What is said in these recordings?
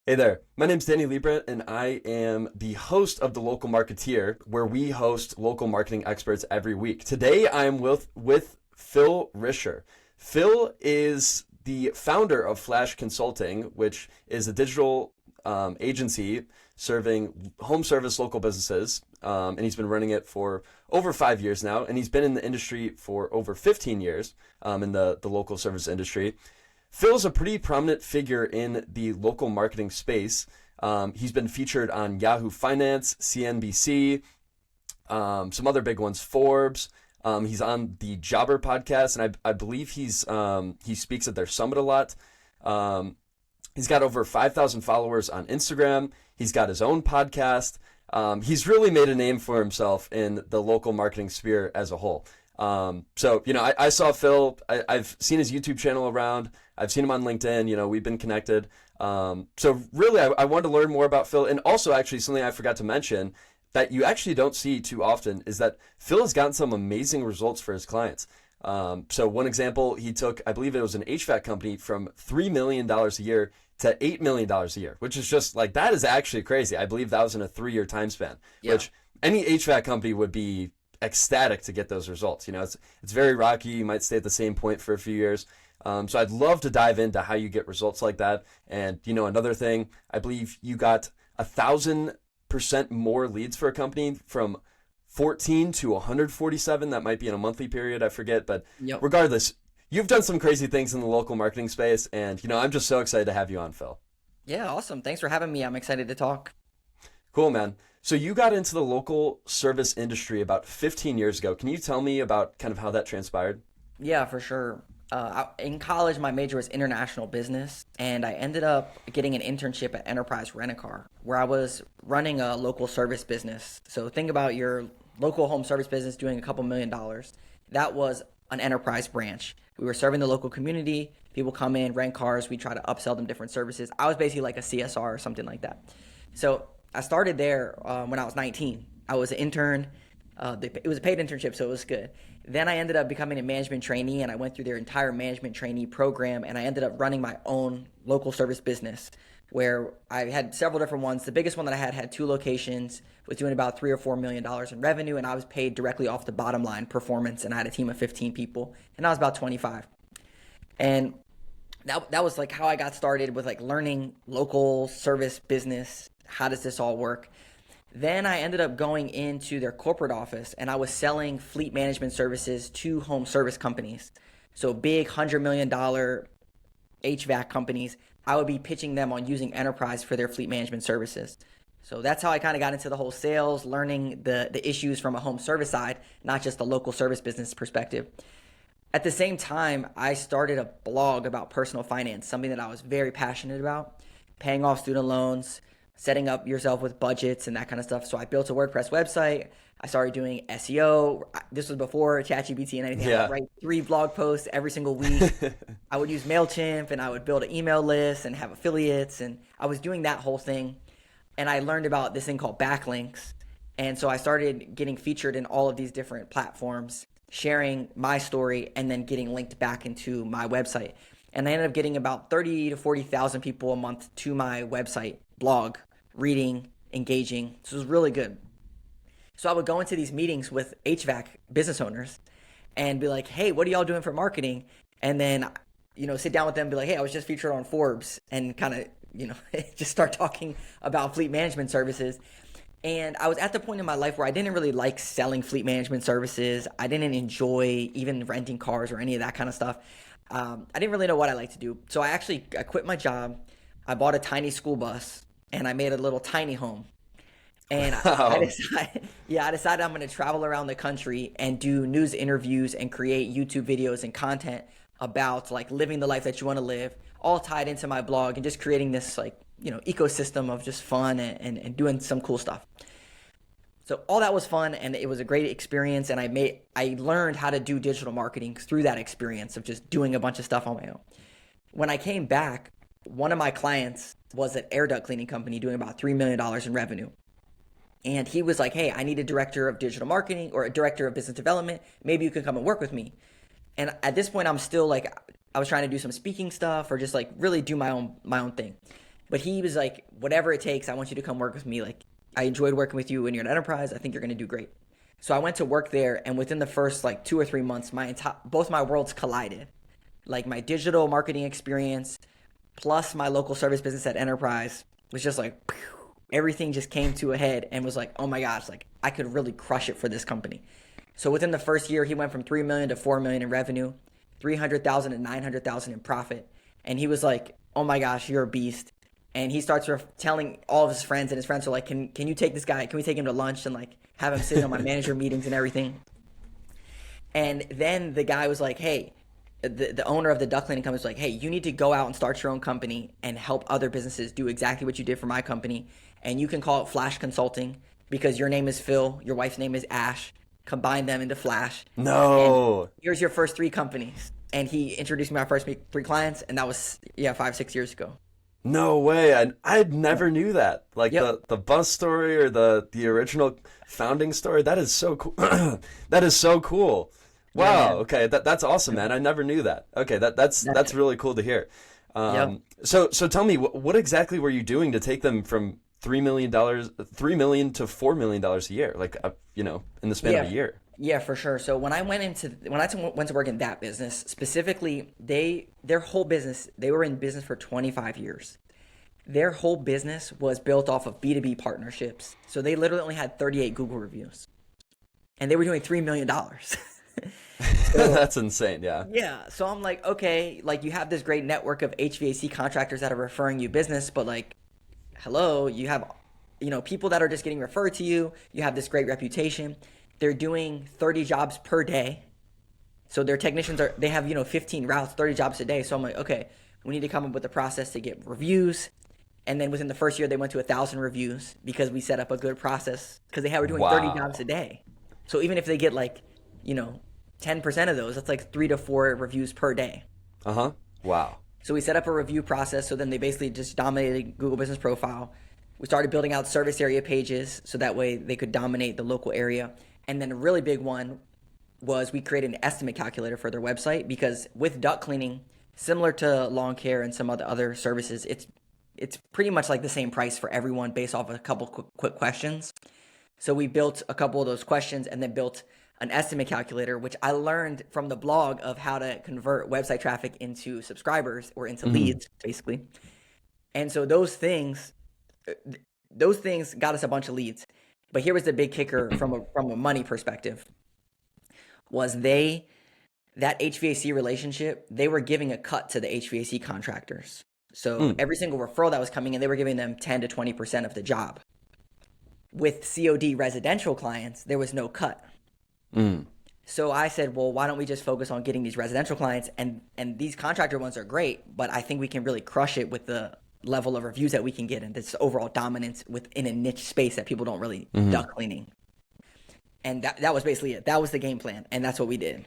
Hey there, my name's Danny Leibrandt, and I am the host of The Local Marketeer, where we host local marketing experts every week. Today, I am with Phil Risher. Phil is the founder of Flash Consulting, which is a digital agency serving home service local businesses, and he's been running it for over 5 years now, and he's been in the industry for over 15 years in the local service industry. Phil's a pretty prominent figure in the local marketing space. He's been featured on Yahoo Finance, CNBC, some other big ones, Forbes. He's on the Jobber podcast, and I believe he speaks at their summit a lot. He's got over 5,000 followers on Instagram. He's got his own podcast. He's really made a name for himself in the local marketing sphere as a whole. I saw Phil. I've seen his YouTube channel around. I've seen him on LinkedIn. We've been connected. So really, I wanted to learn more about Phil. And also, actually, something I forgot to mention that you actually don't see too often is that Phil has gotten some amazing results for his clients. So one example, he took, I believe it was an HVAC company, from $3 million a year to $8 million a year, which is just like, that is actually crazy. I believe that was in a 3-year time span, which any HVAC company would be ecstatic to get those results. It's very rocky. You might stay at the same point for a few years. So I'd love to dive into how you get results like that. And another thing, I believe you got 1,000% more leads for a company from 14 to 147. That might be in a monthly period, I forget. But Regardless, you've done some crazy things in the local marketing space, and I'm just so excited to have you on, Phil. Yeah, awesome. Thanks for having me. I'm excited to talk. Cool, man. So you got into the local service industry about 15 years ago. Can you tell me about kind of how that transpired? Yeah, for sure. In college, my major was international business, and I ended up getting an internship at Enterprise Rent-A-Car, where I was running a local service business. So think about your local home service business doing a couple $1,000,000. That was an enterprise branch. We were serving the local community. People come in, rent cars. We try to upsell them different services. I was basically like a CSR or something like that. So I started there when I was 19. I was an intern. It was a paid internship, so it was good. Then I ended up becoming a management trainee, and I went through their entire management trainee program, and I ended up running my own local service business where I had several different ones. The biggest one that I had 2 locations, was doing about $3 or $4 million in revenue, and I was paid directly off the bottom line performance, and I had a team of 15 people, and I was about 25. And that was like how I got started with like learning local service business. How does this all work? Then I ended up going into their corporate office, and I was selling fleet management services to home service companies. So big $100 million HVAC companies, I would be pitching them on using Enterprise for their fleet management services. So that's how I kind of got into the whole sales, learning the issues from a home service side, not just the local service business perspective. At the same time, I started a blog about personal finance, something that I was very passionate about, paying off student loans, setting up yourself with budgets and that kind of stuff. So I built a WordPress website. I started doing SEO. This was before ChatGPT and anything. I would write 3 blog posts every single week. I would use MailChimp, and I would build an email list and have affiliates. And I was doing that whole thing. And I learned about this thing called backlinks. And so I started getting featured in all of these different platforms, sharing my story, and then getting linked back into my website. And I ended up getting about 30 to 40,000 people a month to my website, blog, reading, engaging. So it was really good. So I would go into these meetings with HVAC business owners and be like, hey, what are y'all doing for marketing? And then, sit down with them and be like, hey, I was just featured on Forbes, and kind of, just start talking about fleet management services. And I was at the point in my life where I didn't really like selling fleet management services. I didn't enjoy even renting cars or any of that kind of stuff. I didn't really know what I like to do. So I quit my job. I bought a tiny school bus, and I made a little tiny home. And I decided I'm going to travel around the country and do news interviews and create YouTube videos and content about like living the life that you want to live, all tied into my blog, and just creating this ecosystem of just fun and doing some cool stuff. So all that was fun, and it was a great experience, and I learned how to do digital marketing through that experience of just doing a bunch of stuff on my own. When I came back, one of my clients was an air duct cleaning company doing about $3 million in revenue. And he was like, hey, I need a director of digital marketing or a director of business development. Maybe you can come and work with me. And at this point, I'm still like, I was trying to do some speaking stuff or just like really do my own thing. But he was like, whatever it takes, I want you to come work with me. Like, I enjoyed working with you when you're an enterprise. I think you're going to do great. So I went to work there, and within the first like 2 or 3 months, both my worlds collided. Like my digital marketing experience plus my local service business at enterprise was just like everything just came to a head and was like, oh my gosh, like I could really crush it for this company. So within the first year, he went from 3 million to 4 million in revenue, 300,000 to 900,000 in profit. And he was like, oh my gosh, you're a beast. And he starts telling all of his friends, and his friends are like, can you take this guy? Can we take him to lunch and like have him sit on my manager meetings and everything? And then the guy was like, hey, the owner of the duct cleaning company was like, hey, you need to go out and start your own company and help other businesses do exactly what you did for my company. And you can call it Flash Consulting because your name is Phil, your wife's name is Ash. Combine them into Flash. No. And here's your first 3 companies. And he introduced me to my first 3 clients, and that was 5-6 years ago. No way. I never knew that. Like Yep. the bus story or the original founding story. That is so cool. That is so cool. Wow. Yeah. Okay. That's awesome, man. I never knew that. Okay. That's really cool to hear. Yep. So tell me, what exactly were you doing to take them from $3 million to $4 million a year? Like, in the span of a year. Yeah, for sure. So when I went to work in that business, specifically, their whole business, they were in business for 25 years. Their whole business was built off of B2B partnerships. So they literally only had 38 Google reviews. And they were doing $3 million. That's insane. Yeah. Yeah. So I'm like, okay, like you have this great network of HVAC contractors that are referring you business, but like, hello, you have, people that are just getting referred to you. You have this great reputation. They're doing 30 jobs per day. So their technicians they have, 15 routes, 30 jobs a day. So I'm like, okay, we need to come up with a process to get reviews. And then within the first year, they went to 1,000 reviews because we set up a good process because were doing 30 jobs a day. So even if they get 10% of those, that's like 3 to 4 reviews per day. Uh-huh. Wow. So we set up a review process. So then they basically just dominated Google Business Profile. We started building out service area pages so that way they could dominate the local area. And then a really big one was we created an estimate calculator for their website because with duct cleaning, similar to lawn care and some other services, it's pretty much like the same price for everyone based off of a couple quick questions. So we built a couple of those questions and then built an estimate calculator, which I learned from the blog of how to convert website traffic into subscribers or into leads, basically. And so those things got us a bunch of leads. But here was the big kicker from a money perspective was that HVAC relationship, they were giving a cut to the HVAC contractors. So every single referral that was coming in, they were giving them 10 to 20% of the job. With COD residential clients, there was no cut. So I said, well, why don't we just focus on getting these residential clients and these contractor ones are great, but I think we can really crush it with the level of reviews that we can get and this overall dominance within a niche space that people don't really duct cleaning. And that was basically it. That was the game plan. And that's what we did.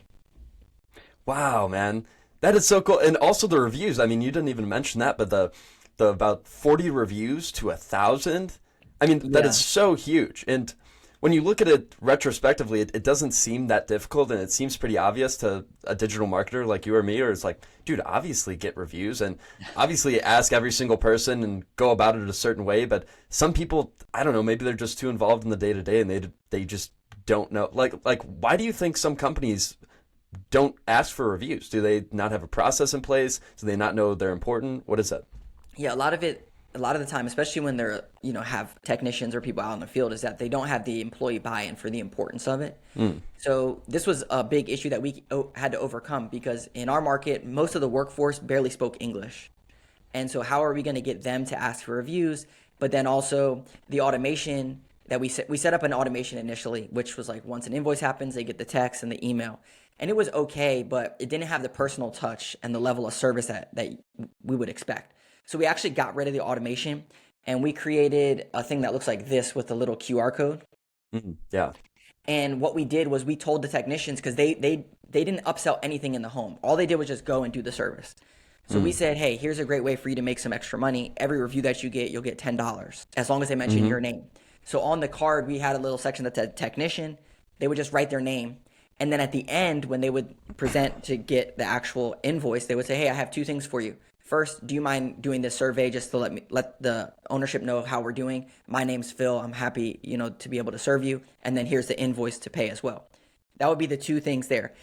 Wow, man. That is so cool. And also the reviews. I mean, you didn't even mention that, but the about 40 reviews to 1,000. I mean, that is so huge. And when you look at it retrospectively, it doesn't seem that difficult, and it seems pretty obvious to a digital marketer like you or me, or it's like, dude, obviously get reviews and obviously ask every single person and go about it a certain way. But some people, I don't know, maybe they're just too involved in the day-to-day and they just don't know. Like, why do you think some companies don't ask for reviews? Do they not have a process in place? Do they not know they're important? What is it? Yeah, a lot of the time, especially when they're, have technicians or people out in the field, is that they don't have the employee buy-in for the importance of it. So this was a big issue that we had to overcome because in our market, most of the workforce barely spoke English. And so how are we going to get them to ask for reviews? But then also the automation that we set up an automation initially, which was like once an invoice happens, they get the text and the email. And it was okay, but it didn't have the personal touch and the level of service that we would expect. So we actually got rid of the automation and we created a thing that looks like this with a little QR code. Yeah. And what we did was we told the technicians, because they didn't upsell anything in the home. All they did was just go and do the service. So we said, hey, here's a great way for you to make some extra money. Every review that you get, you'll get $10 as long as they mention your name. So on the card, we had a little section that said technician. They would just write their name. And then at the end, when they would present to get the actual invoice, they would say, hey, I have 2 things for you. First, do you mind doing this survey just to let the ownership know how we're doing? My name's Phil. I'm happy, to be able to serve you. And then here's the invoice to pay as well. That would be the two things there.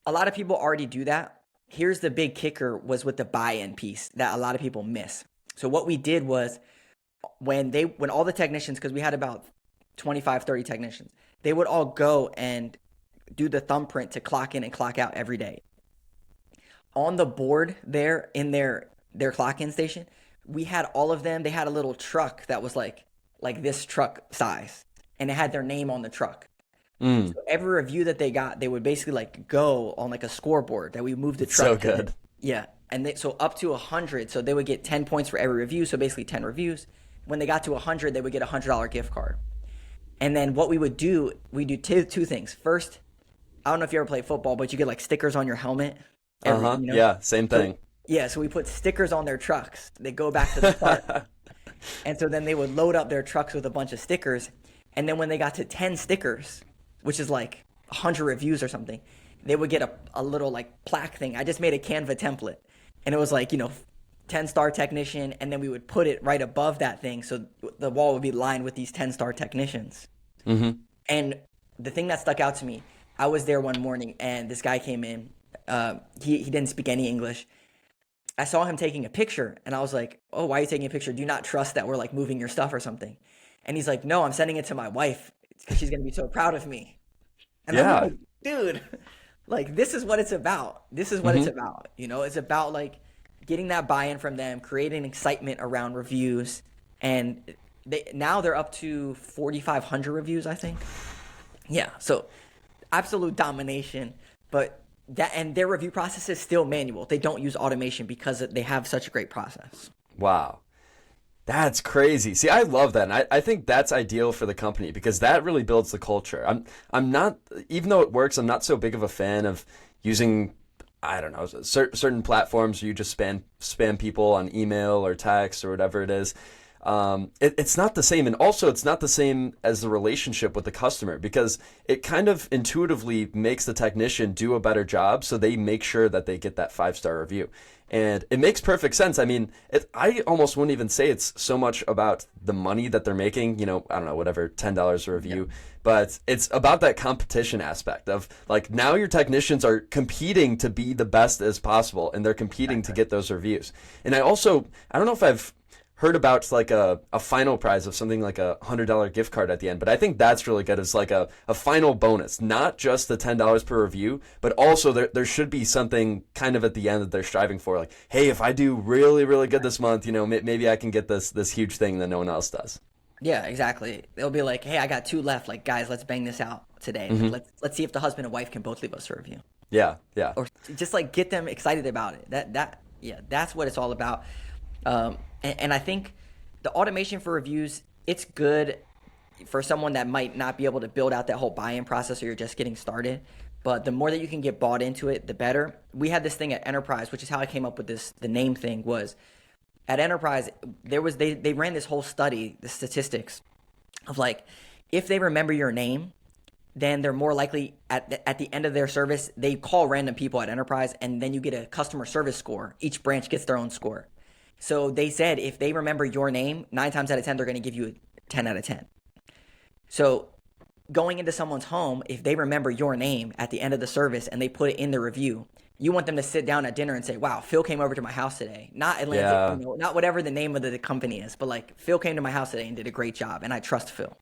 A lot of people already do that. Here's the big kicker was with the buy-in piece that a lot of people miss. So what we did was when all the technicians, because we had about 25, 30 technicians, they would all go and do the thumbprint to clock in and clock out every day. On the board there in their clock-in station, we had all of them. They had a little truck that was like this truck size, and it had their name on the truck. So every review that they got, they would basically like go on like a scoreboard that we moved the truck. So good. Yeah. And so up to 100. So they would get 10 points for every review. So basically 10 reviews. When they got to 100, they would get a $100 gift card. And then what we would do, we do two things. First, I don't know if you ever play football, but you get like stickers on your helmet. Yeah, same thing. So we put stickers on their trucks. They go back to the start. And so then they would load up their trucks with a bunch of stickers. And then when they got to 10 stickers, which is like 100 reviews or something, they would get a little like plaque thing. I just made a Canva template, and it was like, 10-star technician, and then we would put it right above that thing. So the wall would be lined with these 10-star technicians. And the thing that stuck out to me, I was there one morning and this guy came in. He didn't speak any English. I saw him taking a picture and I was like, oh, why are you taking a picture? Do you not trust that we're like moving your stuff or something? And he's like, no, I'm sending it to my wife because she's going to be so proud of me. And I'm like, dude, like this is what it's about. This is what it's about. It's about like getting that buy-in from them, creating excitement around reviews. And now they're up to 4,500 reviews, I think. Yeah. So absolute domination, but their review process is still manual. They don't use automation because they have such a great process. Wow. That's crazy. See, I love that. And I think that's ideal for the company because that really builds the culture. I'm not, even though it works, I'm not so big of a fan of using, I don't know, certain platforms where you just spam people on email or text or whatever it is. It's not the same. And also it's not the same as the relationship with the customer because it kind of intuitively makes the technician do a better job. So they make sure that they get that 5-star review. And it makes perfect sense. I mean, I almost wouldn't even say it's so much about the money that they're making, I don't know, whatever, $10 a review, but it's about that competition aspect of like now your technicians are competing to be the best as possible and they're competing to get those reviews. And I don't know if I've heard about like a final prize of something like a $100 gift card at the end, but I think that's really good. It's like a final bonus, not just the $10 per review, but also there should be something kind of at the end that they're striving for. Like, hey, if I do really, really good this month, maybe I can get this huge thing that no one else does. Yeah, exactly. They'll be like, hey, I got 2 left. Like, guys, let's bang this out today. Like, let's see if the husband and wife can both leave us a review. Yeah. Or just like get them excited about it. That's what it's all about. And I think the automation for reviews, it's good for someone that might not be able to build out that whole buy-in process or you're just getting started. But the more that you can get bought into it, the better. We had this thing at Enterprise, which is how I came up with the name thing was at Enterprise, they ran this whole study, the statistics of like, if they remember your name, then they're more likely at the end of their service, they call random people at Enterprise and then you get a customer service score. Each branch gets their own score. So they said if they remember your name, 9 times out of 10, they're going to give you a 10 out of 10. So going into someone's home, if they remember your name at the end of the service and they put it in the review, you want them to sit down at dinner and say, wow, Phil came over to my house today. Not Atlanta, not whatever the name of the company is, but like Phil came to my house today and did a great job. And I trust Phil.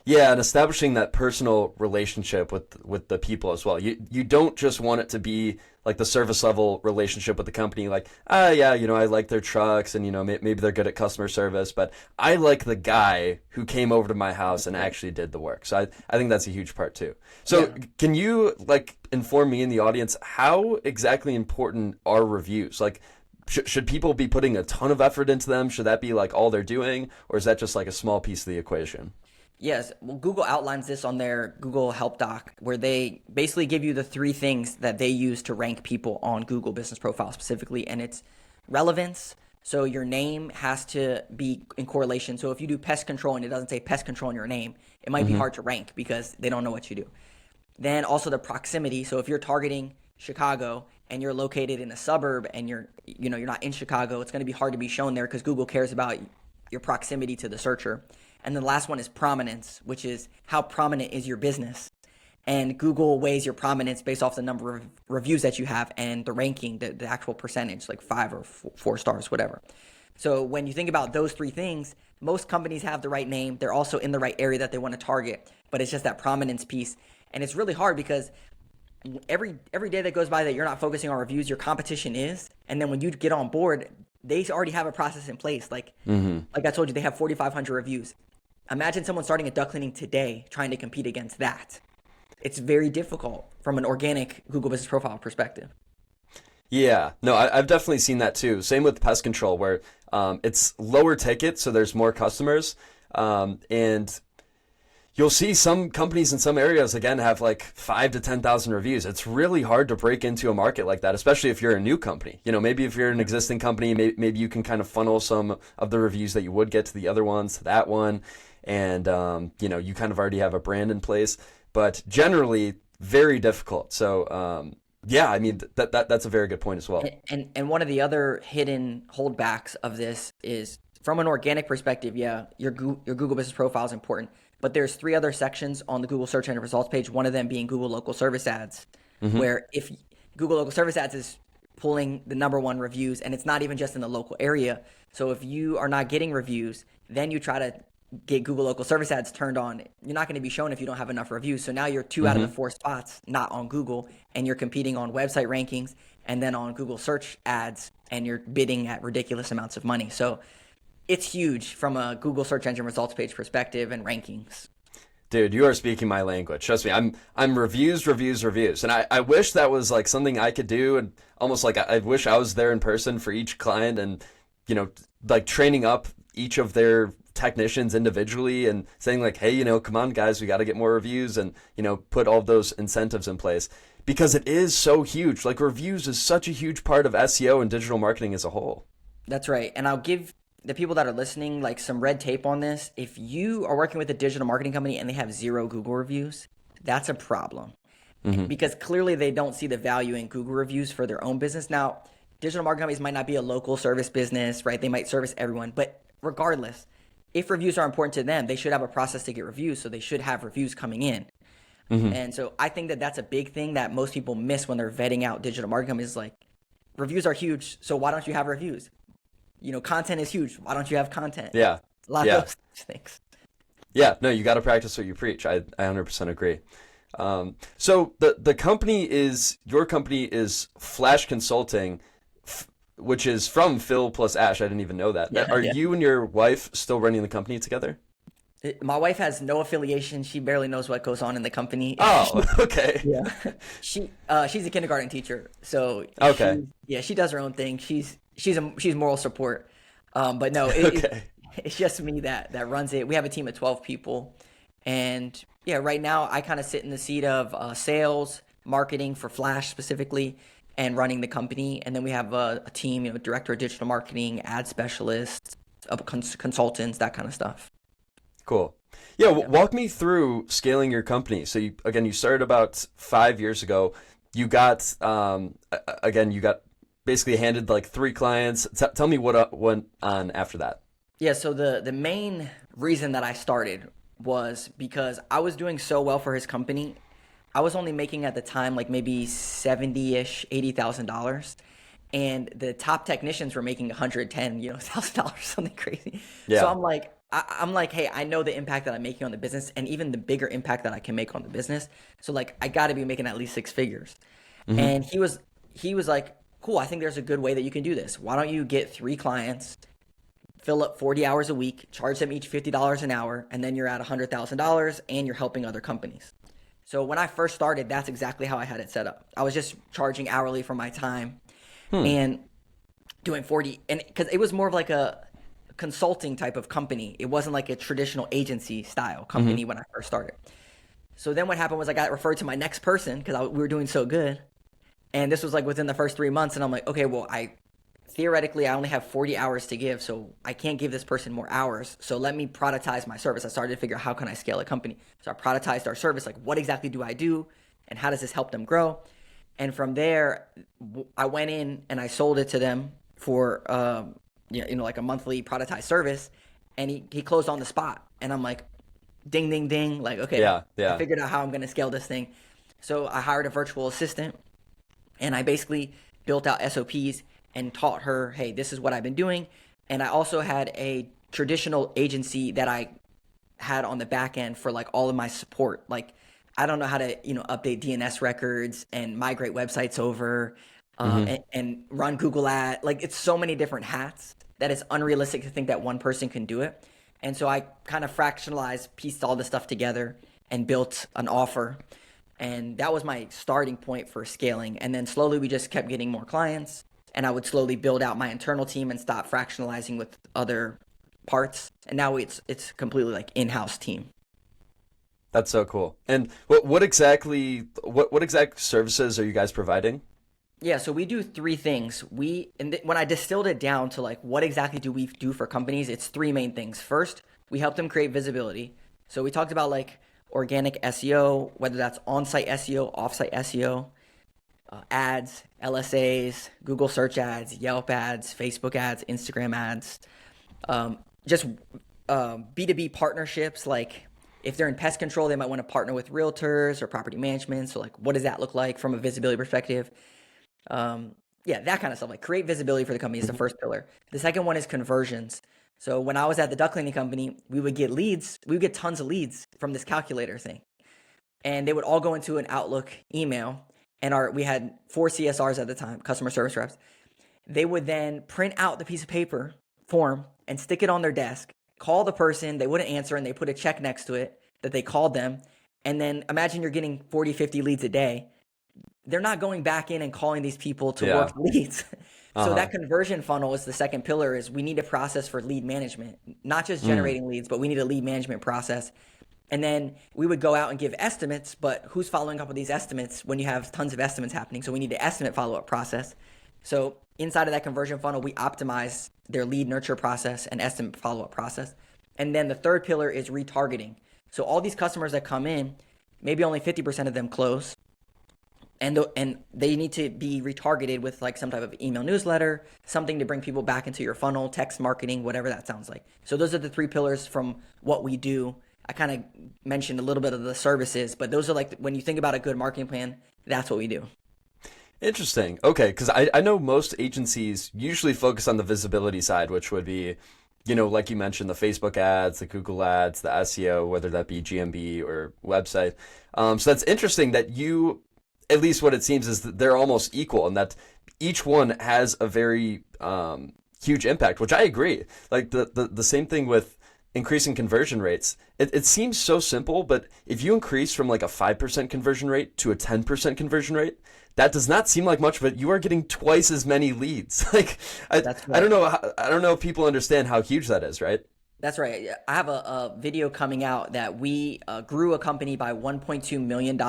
Yeah, and establishing that personal relationship with the people as well. You don't just want it to be like the service level relationship with the company, like, I like their trucks and, maybe they're good at customer service, but I like the guy who came over to my house and actually did the work. So I think that's a huge part too. So can you like inform me in the audience, how exactly important are reviews? Like, should people be putting a ton of effort into them? Should that be like all they're doing? Or is that just like a small piece of the equation? Yes. Well, Google outlines this on their Google Help Doc, where they basically give you the 3 things that they use to rank people on Google Business Profile specifically. And it's relevance. So your name has to be in correlation. So if you do pest control and it doesn't say pest control in your name, it might be hard to rank because they don't know what you do. Then also the proximity. So if you're targeting Chicago and you're located in a suburb and you're not in Chicago, it's going to be hard to be shown there because Google cares about your proximity to the searcher. And then the last one is prominence, which is how prominent is your business. And Google weighs your prominence based off the number of reviews that you have and the ranking, the actual percentage, like 5 or 4 stars, whatever. So when you think about those 3 things, most companies have the right name. They're also in the right area that they want to target, but it's just that prominence piece. And it's really hard because every day that goes by that you're not focusing on reviews, your competition is. And then when you get on board, they already have a process in place. Like I told you, they have 4,500 reviews. Imagine someone starting a duct cleaning today trying to compete against that. It's very difficult from an organic Google Business Profile perspective. Yeah, no, I've definitely seen that too. Same with pest control, where it's lower ticket, so there's more customers. And you'll see some companies in some areas, again, have like 5 to 10,000 reviews. It's really hard to break into a market like that, especially if you're a new company. Maybe if you're an existing company, maybe you can kind of funnel some of the reviews that you would get to the other ones, to that one. And, you kind of already have a brand in place. But generally, very difficult. So, yeah, I mean, that's a very good point as well. And one of the other hidden holdbacks of this is from an organic perspective, yeah, your Google Business Profile is important. But there's 3 other sections on the Google Search Engine Results page, one of them being Google Local Service Ads, where if Google Local Service Ads is pulling the #1 reviews, and it's not even just in the local area. So if you are not getting reviews, then you try to get Google Local Service Ads turned on, you're not going to be shown if you don't have enough reviews. So now you're 2 out of the 4 spots not on Google, and you're competing on website rankings and then on Google search ads, and you're bidding at ridiculous amounts of money. So it's huge from a Google Search Engine Results page perspective and rankings. Dude, you are speaking my language. Trust me, I'm reviews. And I wish that was like something I could do, and almost like I wish I was there in person for each client and, like training up each of their technicians individually and saying like, hey, come on guys, we got to get more reviews, and, put all those incentives in place, because it is so huge. Like, reviews is such a huge part of SEO and digital marketing as a whole. That's right. And I'll give the people that are listening like some red tape on this. If you are working with a digital marketing company and they have 0 Google reviews, that's a problem, because clearly they don't see the value in Google reviews for their own business. Now, digital marketing companies might not be a local service business, right? They might service everyone, but regardless, if reviews are important to them, they should have a process to get reviews. So they should have reviews coming in. And so I think that that's a big thing that most people miss when they're vetting out digital marketing companies. Like, reviews are huge, so why don't you have reviews? Content is huge. Why don't you have content? Yeah. A lot of those things. Yeah, no, you got to practice what you preach. I 100% agree. So your company is Flash Consulting, which is from Phil plus Ash. I didn't even know that. Are you and your wife still running the company together? My wife has no affiliation. She barely knows what goes on in the company. Oh, okay. Yeah. She's a kindergarten teacher. So okay. She does her own thing. She's moral support. But no, it's just me that runs it. We have a team of 12 people. And yeah, right now I kind of sit in the seat of sales, marketing for Flash specifically, and running the company. And then we have a team, director of digital marketing, ad specialists, consultants, that kind of stuff. Cool. Yeah, walk me through scaling your company. So you started about 5 years ago. You got basically handed like 3 clients. Tell me what went on after that. Yeah, so the main reason that I started was because I was doing so well for his company. I was only making at the time like maybe $70-ish, $80,000. And the top technicians were making $110,000, something crazy. Yeah. So I'm like, hey, I know the impact that I'm making on the business, and even the bigger impact that I can make on the business. So like, I got to be making at least 6 figures. And he was like, cool, I think there's a good way that you can do this. Why don't you get 3 clients, fill up 40 hours a week, charge them each $50 an hour, and then you're at $100,000 and you're helping other companies. So when I first started, that's exactly how I had it set up. I was just charging hourly for my time and doing 40, and because it was more of like a consulting type of company. It wasn't like a traditional agency style company when I first started. So then what happened was I got referred to my next person because we were doing so good. And this was like within the first 3 months. And I'm like, okay, well, theoretically, I only have 40 hours to give. So I can't give this person more hours. So let me productize my service. I started to figure out, how can I scale a company? So I productized our service. Like, what exactly do I do? And how does this help them grow? And from there, I went in and I sold it to them for, like a monthly productized service. And he closed on the spot. And I'm like, ding, ding, ding. Like, okay, Yeah, I yeah. figured out how I'm going to scale this thing. So I hired a virtual assistant and I basically built out SOPs and taught her, hey, this is what I've been doing. And I also had a traditional agency that I had on the back end for like all of my support. Like, I don't know how to, update DNS records and migrate websites over, Hmm. and run Google Ad. Like, it's so many different hats that it's unrealistic to think that one person can do it. And so I kind of fractionalized, pieced all this stuff together and built an offer. And that was my starting point for scaling. And then slowly we just kept getting more clients. And I would slowly build out my internal team and stop fractionalizing with other parts. And now it's completely like in-house team. That's so cool. And what exact services are you guys providing? Yeah, so we do three things. When I distilled it down to like what exactly do we do for companies, it's three main things. First, we help them create visibility. So we talked about like organic SEO, whether that's on-site SEO, off-site SEO, ads, LSAs, Google search ads, Yelp ads, Facebook ads, Instagram ads, just B2B partnerships. Like if they're in pest control, they might want to partner with realtors or property management. So like, what does that look like from a visibility perspective? Yeah, that kind of stuff. Like create visibility for the company is the Mhm. first pillar. The second one is conversions. So when I was at the duct cleaning company, we would get leads. We would get tons of leads from this calculator thing, and they would all go into an Outlook email. And we had 4 CSRs at the time, customer service reps. They would then print out the piece of paper form and stick it on their desk, call the person, they wouldn't answer, and they put a check next to it that they called them. And then imagine you're getting 40, 50 leads a day. They're not going back in and calling these people to work Yeah. leads. So Uh-huh. that conversion funnel is the second pillar. Is we need a process for lead management, not just Mm. generating leads, but we need a lead management process. And then we would go out and give estimates, but who's following up with these estimates when you have tons of estimates happening? So we need the estimate follow-up process. So inside of that conversion funnel, we optimize their lead nurture process and estimate follow-up process. And then the third pillar is retargeting. So all these customers that come in, maybe only 50% of them close, and they need to be retargeted with like some type of email newsletter, something to bring people back into your funnel, text marketing, whatever that sounds like. So those are the three pillars from what we do. I kind of mentioned a little bit of the services, but those are like when you think about a good marketing plan, that's what we do. Interesting. Okay, because I know most agencies usually focus on the visibility side, which would be, like you mentioned, the Facebook ads, the Google ads, the SEO, whether that be GMB or website. So that's interesting that at least what it seems is that they're almost equal and that each one has a very huge impact, which I agree. Like the same thing with increasing conversion rates. It seems so simple, but if you increase from like a 5% conversion rate to a 10% conversion rate, that does not seem like much, but you are getting twice as many leads. Like That's I don't right. know I don't know if people understand how huge that is, right? That's right. I have a video coming out that we grew a company by $1.2 million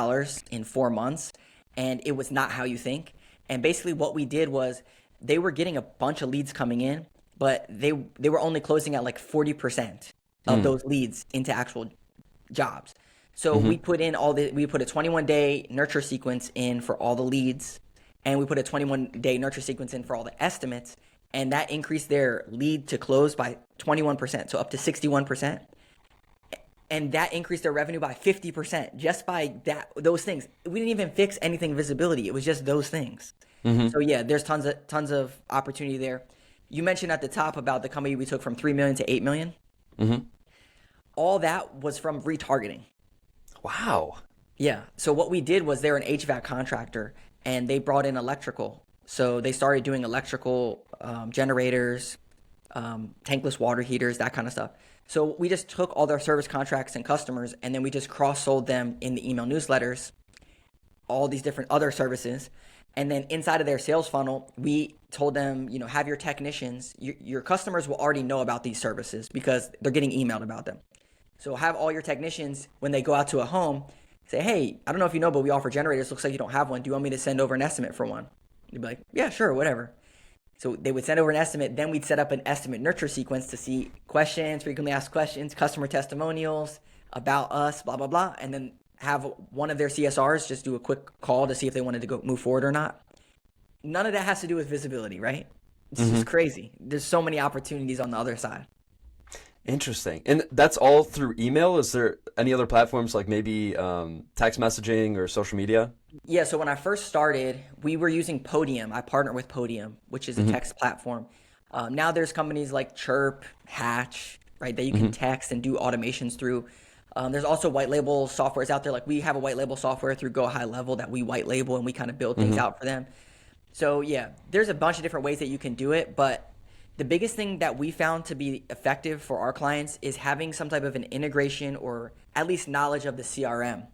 in 4 months, and it was not how you think. And basically, what we did was they were getting a bunch of leads coming in, but they were only closing at like 40% of Mm. those leads into actual jobs. So Hmm. we put a 21-day nurture sequence in for all the leads, and we put a 21-day nurture sequence in for all the estimates, and that increased their lead to close by 21%, so up to 61%. And that increased their revenue by 50% just by those things. We didn't even fix anything visibility. It was just those things. Hmm. So yeah, there's tons of opportunity there. You mentioned at the top about the company we took from 3 million to 8 million. Hmm. All that was from retargeting. Wow. Yeah. So what we did was they're an HVAC contractor and they brought in electrical. So they started doing electrical generators, tankless water heaters, that kind of stuff. So we just took all their service contracts and customers and then we just cross sold them in the email newsletters, all these different other services. And then inside of their sales funnel, we told them, have your technicians, your customers will already know about these services because they're getting emailed about them. So have all your technicians, when they go out to a home, say, hey, I don't know if you know, but we offer generators. Looks like you don't have one. Do you want me to send over an estimate for one? You'd be like, yeah, sure, whatever. So they would send over an estimate. Then we'd set up an estimate nurture sequence to see questions, frequently asked questions, customer testimonials about us, blah, blah, blah. And then have one of their CSRs just do a quick call to see if they wanted to go move forward or not. None of that has to do with visibility, right? It's just crazy. There's so many opportunities on the other side. Interesting. And that's all through email? Is there any other platforms like maybe text messaging or social media? Yeah, so when I first started, we were using Podium. I partnered with Podium, which is a text platform. Now there's companies like Chirp, Hatch, right, that you can text and do automations through. There's also white label softwares out there. Like we have a white label software through Go High Level that we white label and we kind of build things out for them. So yeah, there's a bunch of different ways that you can do it, but the biggest thing that we found to be effective for our clients is having some type of an integration or at least knowledge of the CRM,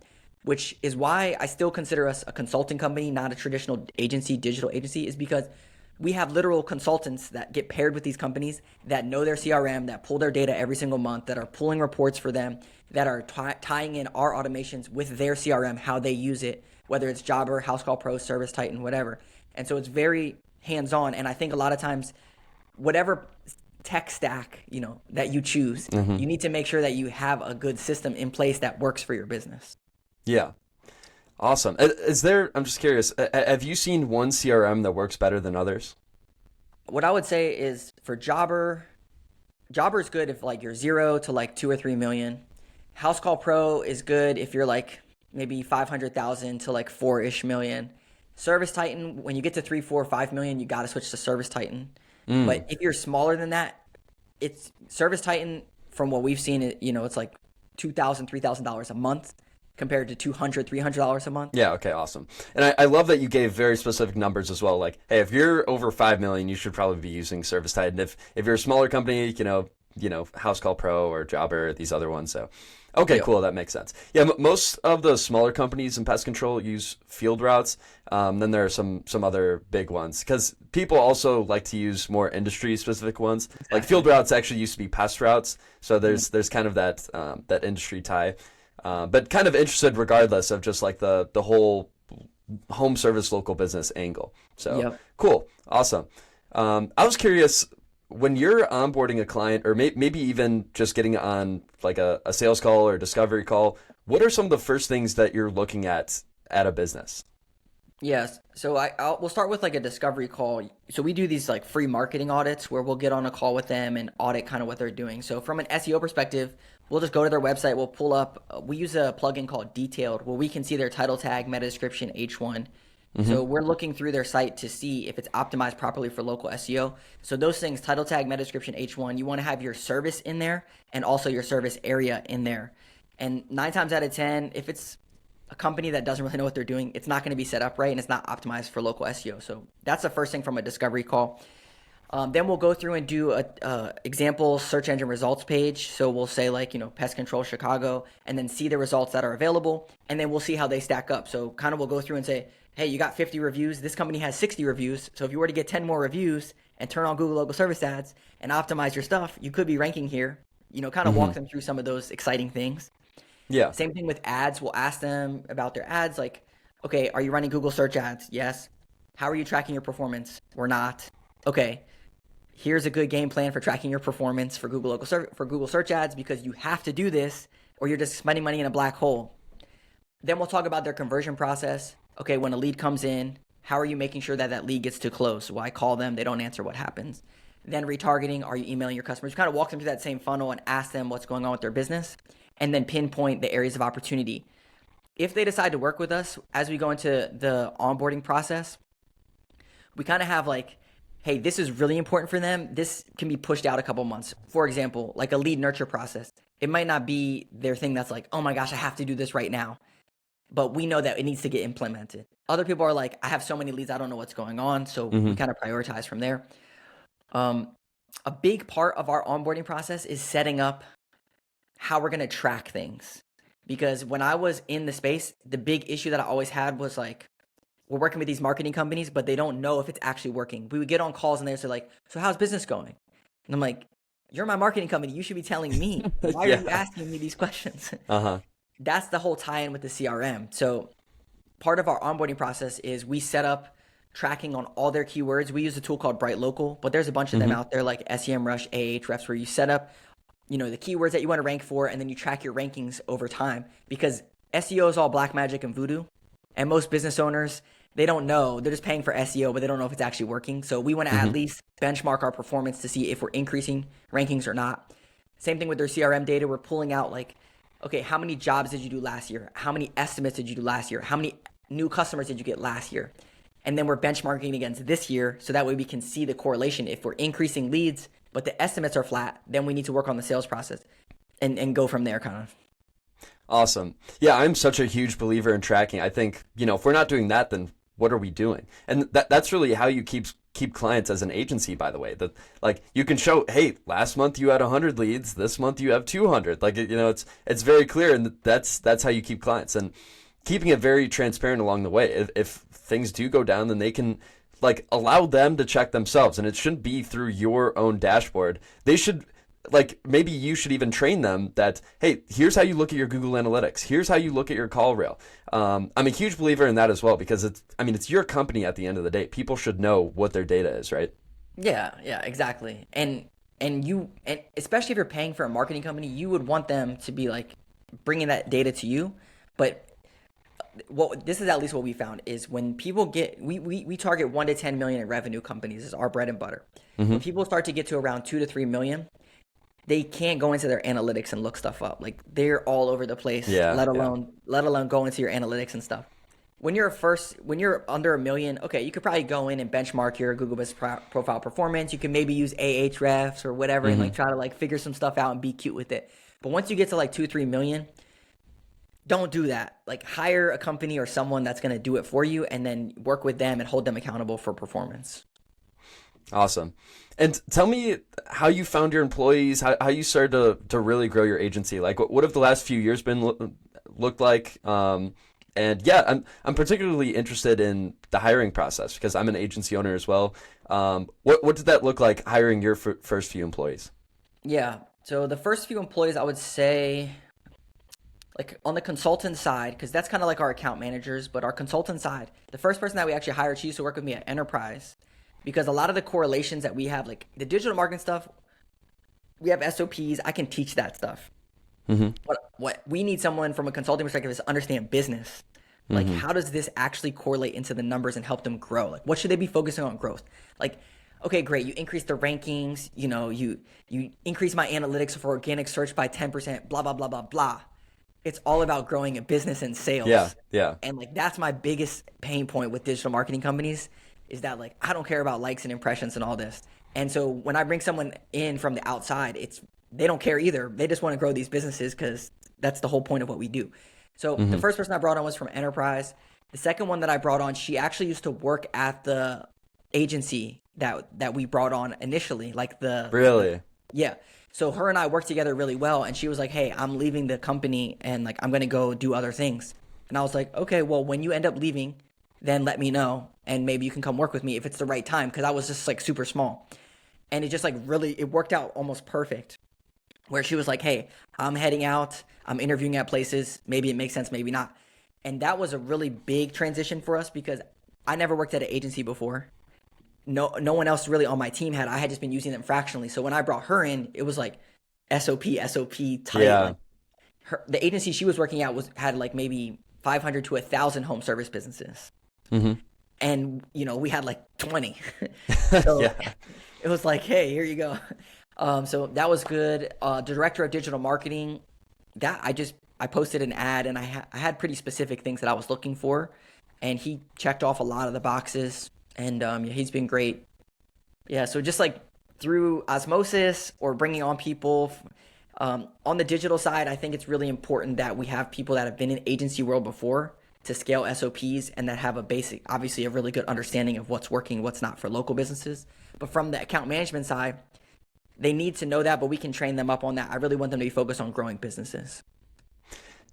which is why I still consider us a consulting company, not a traditional agency, digital agency, is because we have literal consultants that get paired with these companies that know their CRM, that pull their data every single month, that are pulling reports for them, that are tying in our automations with their CRM, how they use it, whether it's Jobber, House Call Pro, Service Titan, whatever. And so it's very hands-on. And I think a lot of times, whatever tech stack, that you choose, you need to make sure that you have a good system in place that works for your business. Yeah. Awesome. I'm just curious, have you seen one CRM that works better than others? What I would say is for Jobber is good if like you're 0 to like 2 or 3 million. House Call Pro is good if you're like maybe 500,000 to like 4-ish million. Service Titan, when you get to 3, 4, 5 million, you got to switch to Service Titan. But if you're smaller than that, it's Service Titan. From what we've seen, it's like $2,000, $3,000 a month compared to $200, $300 a month. Yeah. Okay. Awesome. And I love that you gave very specific numbers as well. Like, hey, if you're over 5 million, you should probably be using Service Titan. If you're a smaller company, House Call Pro or Jobber, these other ones. So, okay, cool. That makes sense. Yeah. Most of the smaller companies in pest control use field routes. Then there are some other big ones because people also like to use more industry specific ones. Exactly. Like field routes actually used to be pest routes. So there's kind of that industry tie. But kind of interested regardless of just like the whole home service local business angle. So cool. Awesome. I was curious, when you're onboarding a client or maybe even just getting on like a sales call or discovery call, what are some of the first things that you're looking at a business? Yes. So we'll start with like a discovery call. So we do these like free marketing audits where we'll get on a call with them and audit kind of what they're doing. So from an SEO perspective, we'll just go to their website. We'll pull up, we use a plugin called Detailed where we can see their title tag, meta description, H1. So we're looking through their site to see if it's optimized properly for local SEO. So those things, title tag, meta description, H1, you want to have your service in there and also your service area in there. And 9 times out of 10, if it's a company that doesn't really know what they're doing, it's not going to be set up right and it's not optimized for local SEO. So that's the first thing from a discovery call. Then we'll go through and do a example search engine results page. So we'll say like, pest control Chicago, and then see the results that are available. And then we'll see how they stack up. So kind of we'll go through and say, hey, you got 50 reviews. This company has 60 reviews. So if you were to get 10 more reviews and turn on Google local service ads and optimize your stuff, you could be ranking here, kind of walk them through some of those exciting things. Yeah. Same thing with ads. We'll ask them about their ads. Like, okay, are you running Google search ads? Yes. How are you tracking your performance? We're not. Okay. Here's a good game plan for tracking your performance for Google search ads, because you have to do this or you're just spending money in a black hole. Then we'll talk about their conversion process. Okay, when a lead comes in, how are you making sure that lead gets to close? So I call them, they don't answer, what happens? Then retargeting, are you emailing your customers? You kind of walk them through that same funnel and ask them what's going on with their business, and then pinpoint the areas of opportunity. If they decide to work with us, as we go into the onboarding process, we kind of have like, hey, this is really important for them. This can be pushed out a couple months. For example, like a lead nurture process. It might not be their thing that's like, oh my gosh, I have to do this right now. But we know that it needs to get implemented. Other people are like, I have so many leads, I don't know what's going on. So we kind of prioritize from there. A big part of our onboarding process is setting up how we're going to track things. Because when I was in the space, the big issue that I always had was like, we're working with these marketing companies, but they don't know if it's actually working. We would get on calls and they're like, so how's business going? And I'm like, you're my marketing company. You should be telling me. Why are you asking me these questions? That's the whole tie-in with the CRM. So part of our onboarding process is we set up tracking on all their keywords. We use a tool called Bright Local, but there's a bunch of them out there like SEMrush, Ahrefs, where you set up, the keywords that you want to rank for, and then you track your rankings over time. Because SEO is all black magic and voodoo. And most business owners, they don't know. They're just paying for SEO, but they don't know if it's actually working. So we want to at least benchmark our performance to see if we're increasing rankings or not. Same thing with their CRM data. We're pulling out like, okay, how many jobs did you do last year? How many estimates did you do last year? How many new customers did you get last year? And then we're benchmarking against this year, so that way we can see the correlation. If we're increasing leads, but the estimates are flat, then we need to work on the sales process and go from there kind of. Awesome. Yeah, I'm such a huge believer in tracking. I think, if we're not doing that, then what are we doing? And that's really how you keep clients as an agency, by the way. That like you can show, hey, last month you had 100 leads, this month you have 200. Like it's very clear, and that's how you keep clients. And keeping it very transparent along the way. If things do go down, then they can like allow them to check themselves, and it shouldn't be through your own dashboard. They should maybe you should even train them that, hey, here's how you look at your Google Analytics. Here's how you look at your call reel. I'm a huge believer in that as well, because it's your company at the end of the day. People should know what their data is, right? Yeah, exactly. And especially if you're paying for a marketing company, you would want them to be like bringing that data to you. But this is at least what we found is when people we target 1 to 10 million in revenue companies is our bread and butter. When people start to get to around 2 to 3 million, they can't go into their analytics and look stuff up. Like they're all over the place, let alone go into your analytics and stuff. When you're under 1 million, okay, you could probably go in and benchmark your Google Business Profile performance. You can maybe use Ahrefs or whatever and like try to like figure some stuff out and be cute with it. But once you get to like 2, 3 million, don't do that. Like hire a company or someone that's going to do it for you, and then work with them and hold them accountable for performance. Awesome. And tell me how you found your employees, how you started to really grow your agency. Like what have the last few years been looked like? And yeah, I'm particularly interested in the hiring process because I'm an agency owner as well. What did that look like hiring your first few employees? Yeah. So the first few employees, I would say, like on the consultant side, because that's kind of like our account managers, but our consultant side, the first person that we actually hired, she used to work with me at Enterprise, because a lot of the correlations that we have, like the digital marketing stuff, we have SOPs. I can teach that stuff. What we need someone from a consulting perspective is to understand business. Like how does this actually correlate into the numbers and help them grow? Like what should they be focusing on growth? Like, okay, great. You increase the rankings, you increase my analytics for organic search by 10%, blah, blah, blah, blah, blah. It's all about growing a business and sales. Yeah. And like that's my biggest pain point with digital marketing companies is that like I don't care about likes and impressions and all this. And so when I bring someone in from the outside, they don't care either. They just want to grow these businesses because that's the whole point of what we do. So the first person I brought on was from Enterprise. The second one that I brought on, she actually used to work at the agency that we brought on initially, Really? Yeah. So her and I worked together really well, and she was like, hey, I'm leaving the company and like I'm going to go do other things. And I was like, okay, well, when you end up leaving, then let me know and maybe you can come work with me if it's the right time, because I was just like super small. And it just like really, it worked out almost perfect, where she was like, hey, I'm heading out, I'm interviewing at places, maybe it makes sense, maybe not. And that was a really big transition for us because I never worked at an agency before. No one else really on my team had. I had just been using them fractionally. So when I brought her in, it was like SOP tight. Yeah. Like the agency she was working at had like maybe 500 to 1,000 home service businesses. And, we had like 20. So it was like, hey, here you go. So that was good. The director of digital marketing, I posted an ad and I had pretty specific things that I was looking for. And he checked off a lot of the boxes. And he's been great. Yeah, so just like through osmosis or bringing on people on the digital side, I think it's really important that we have people that have been in agency world before to scale SOPs and that have obviously a really good understanding of what's working, what's not for local businesses. But from the account management side, they need to know that, but we can train them up on that. I really want them to be focused on growing businesses.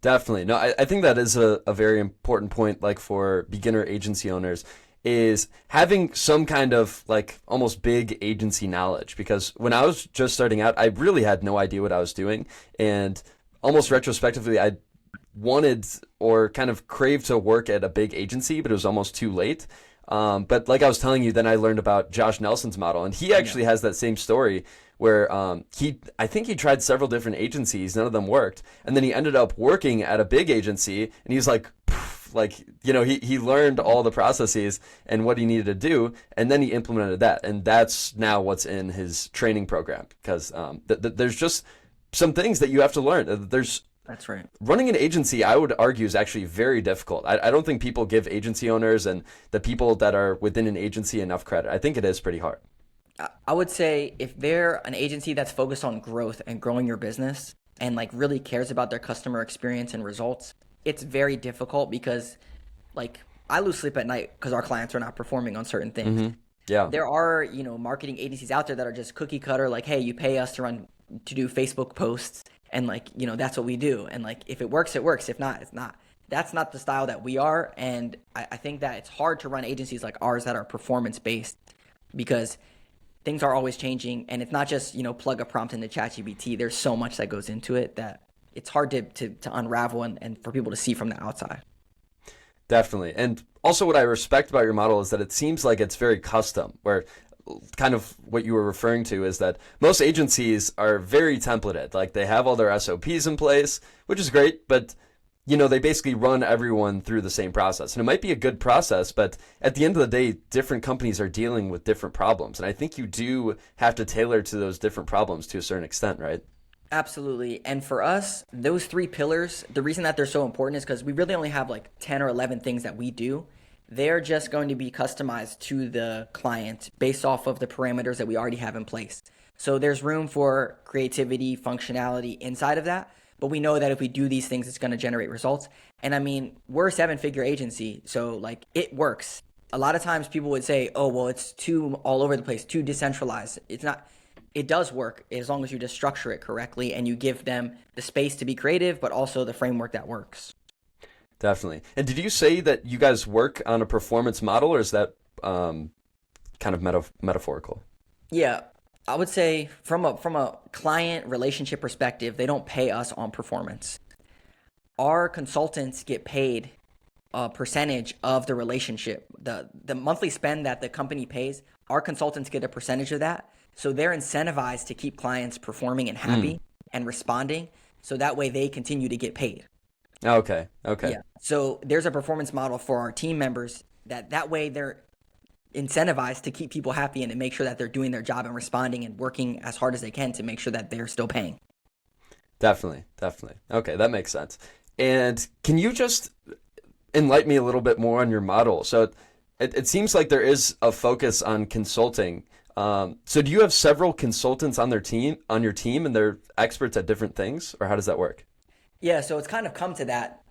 Definitely. No, I think that is a very important point, like for beginner agency owners, is having some kind of like almost big agency knowledge, because when I was just starting out, I really had no idea what I was doing. And almost retrospectively, I wanted or kind of craved to work at a big agency, but it was almost too late. But like I was telling you, then I learned about Josh Nelson's model, and he actually has that same story where I think he tried several different agencies, none of them worked, and then he ended up working at a big agency, and he was like, he learned all the processes and what he needed to do, and then he implemented that, and that's now what's in his training program, because there's just some things that you have to learn. That's right. Running an agency, I would argue, is actually very difficult. I don't think people give agency owners and the people that are within an agency enough credit. I think it is pretty hard. I would say if they're an agency that's focused on growth and growing your business and like really cares about their customer experience and results, it's very difficult because like I lose sleep at night because our clients are not performing on certain things. Mm-hmm. Yeah. There are, marketing agencies out there that are just cookie cutter, like, hey, you pay us to do Facebook posts. And like, that's what we do. And like, if it works, it works. If not, it's not. That's not the style that we are. And I think that it's hard to run agencies like ours that are performance based because things are always changing. And it's not just, plug a prompt into ChatGPT. There's so much that goes into it that it's hard to unravel and for people to see from the outside. Definitely. And also what I respect about your model is that it seems like it's very custom, where kind of what you were referring to is that most agencies are very templated. Like they have all their SOPs in place, which is great, but they basically run everyone through the same process. And it might be a good process, but at the end of the day, different companies are dealing with different problems. And I think you do have to tailor to those different problems to a certain extent, right? Absolutely. And for us, those 3 pillars, the reason that they're so important is because we really only have like 10 or 11 things that we do. They're just going to be customized to the client based off of the parameters that we already have in place. So there's room for creativity, functionality inside of that. But we know that if we do these things, it's going to generate results. And I mean, we're a 7-figure agency, so like it works. A lot of times people would say, oh, well, it's too all over the place, too decentralized. It's not. It does work as long as you just structure it correctly and you give them the space to be creative, but also the framework that works. Definitely. And did you say that you guys work on a performance model, or is that kind of metaphorical? Yeah, I would say from a client relationship perspective, they don't pay us on performance. Our consultants get paid a percentage of the relationship. The monthly spend that the company pays, our consultants get a percentage of that. So they're incentivized to keep clients performing and happy and responding. So that way they continue to get paid. Okay. Yeah. So there's a performance model for our team members that way they're incentivized to keep people happy and to make sure that they're doing their job and responding and working as hard as they can to make sure that they're still paying. Definitely. Okay, that makes sense. And can you just enlighten me a little bit more on your model? So it seems like there is a focus on consulting. So do you have several consultants on your team, and they're experts at different things, or how does that work? Yeah, so it's kind of come to that.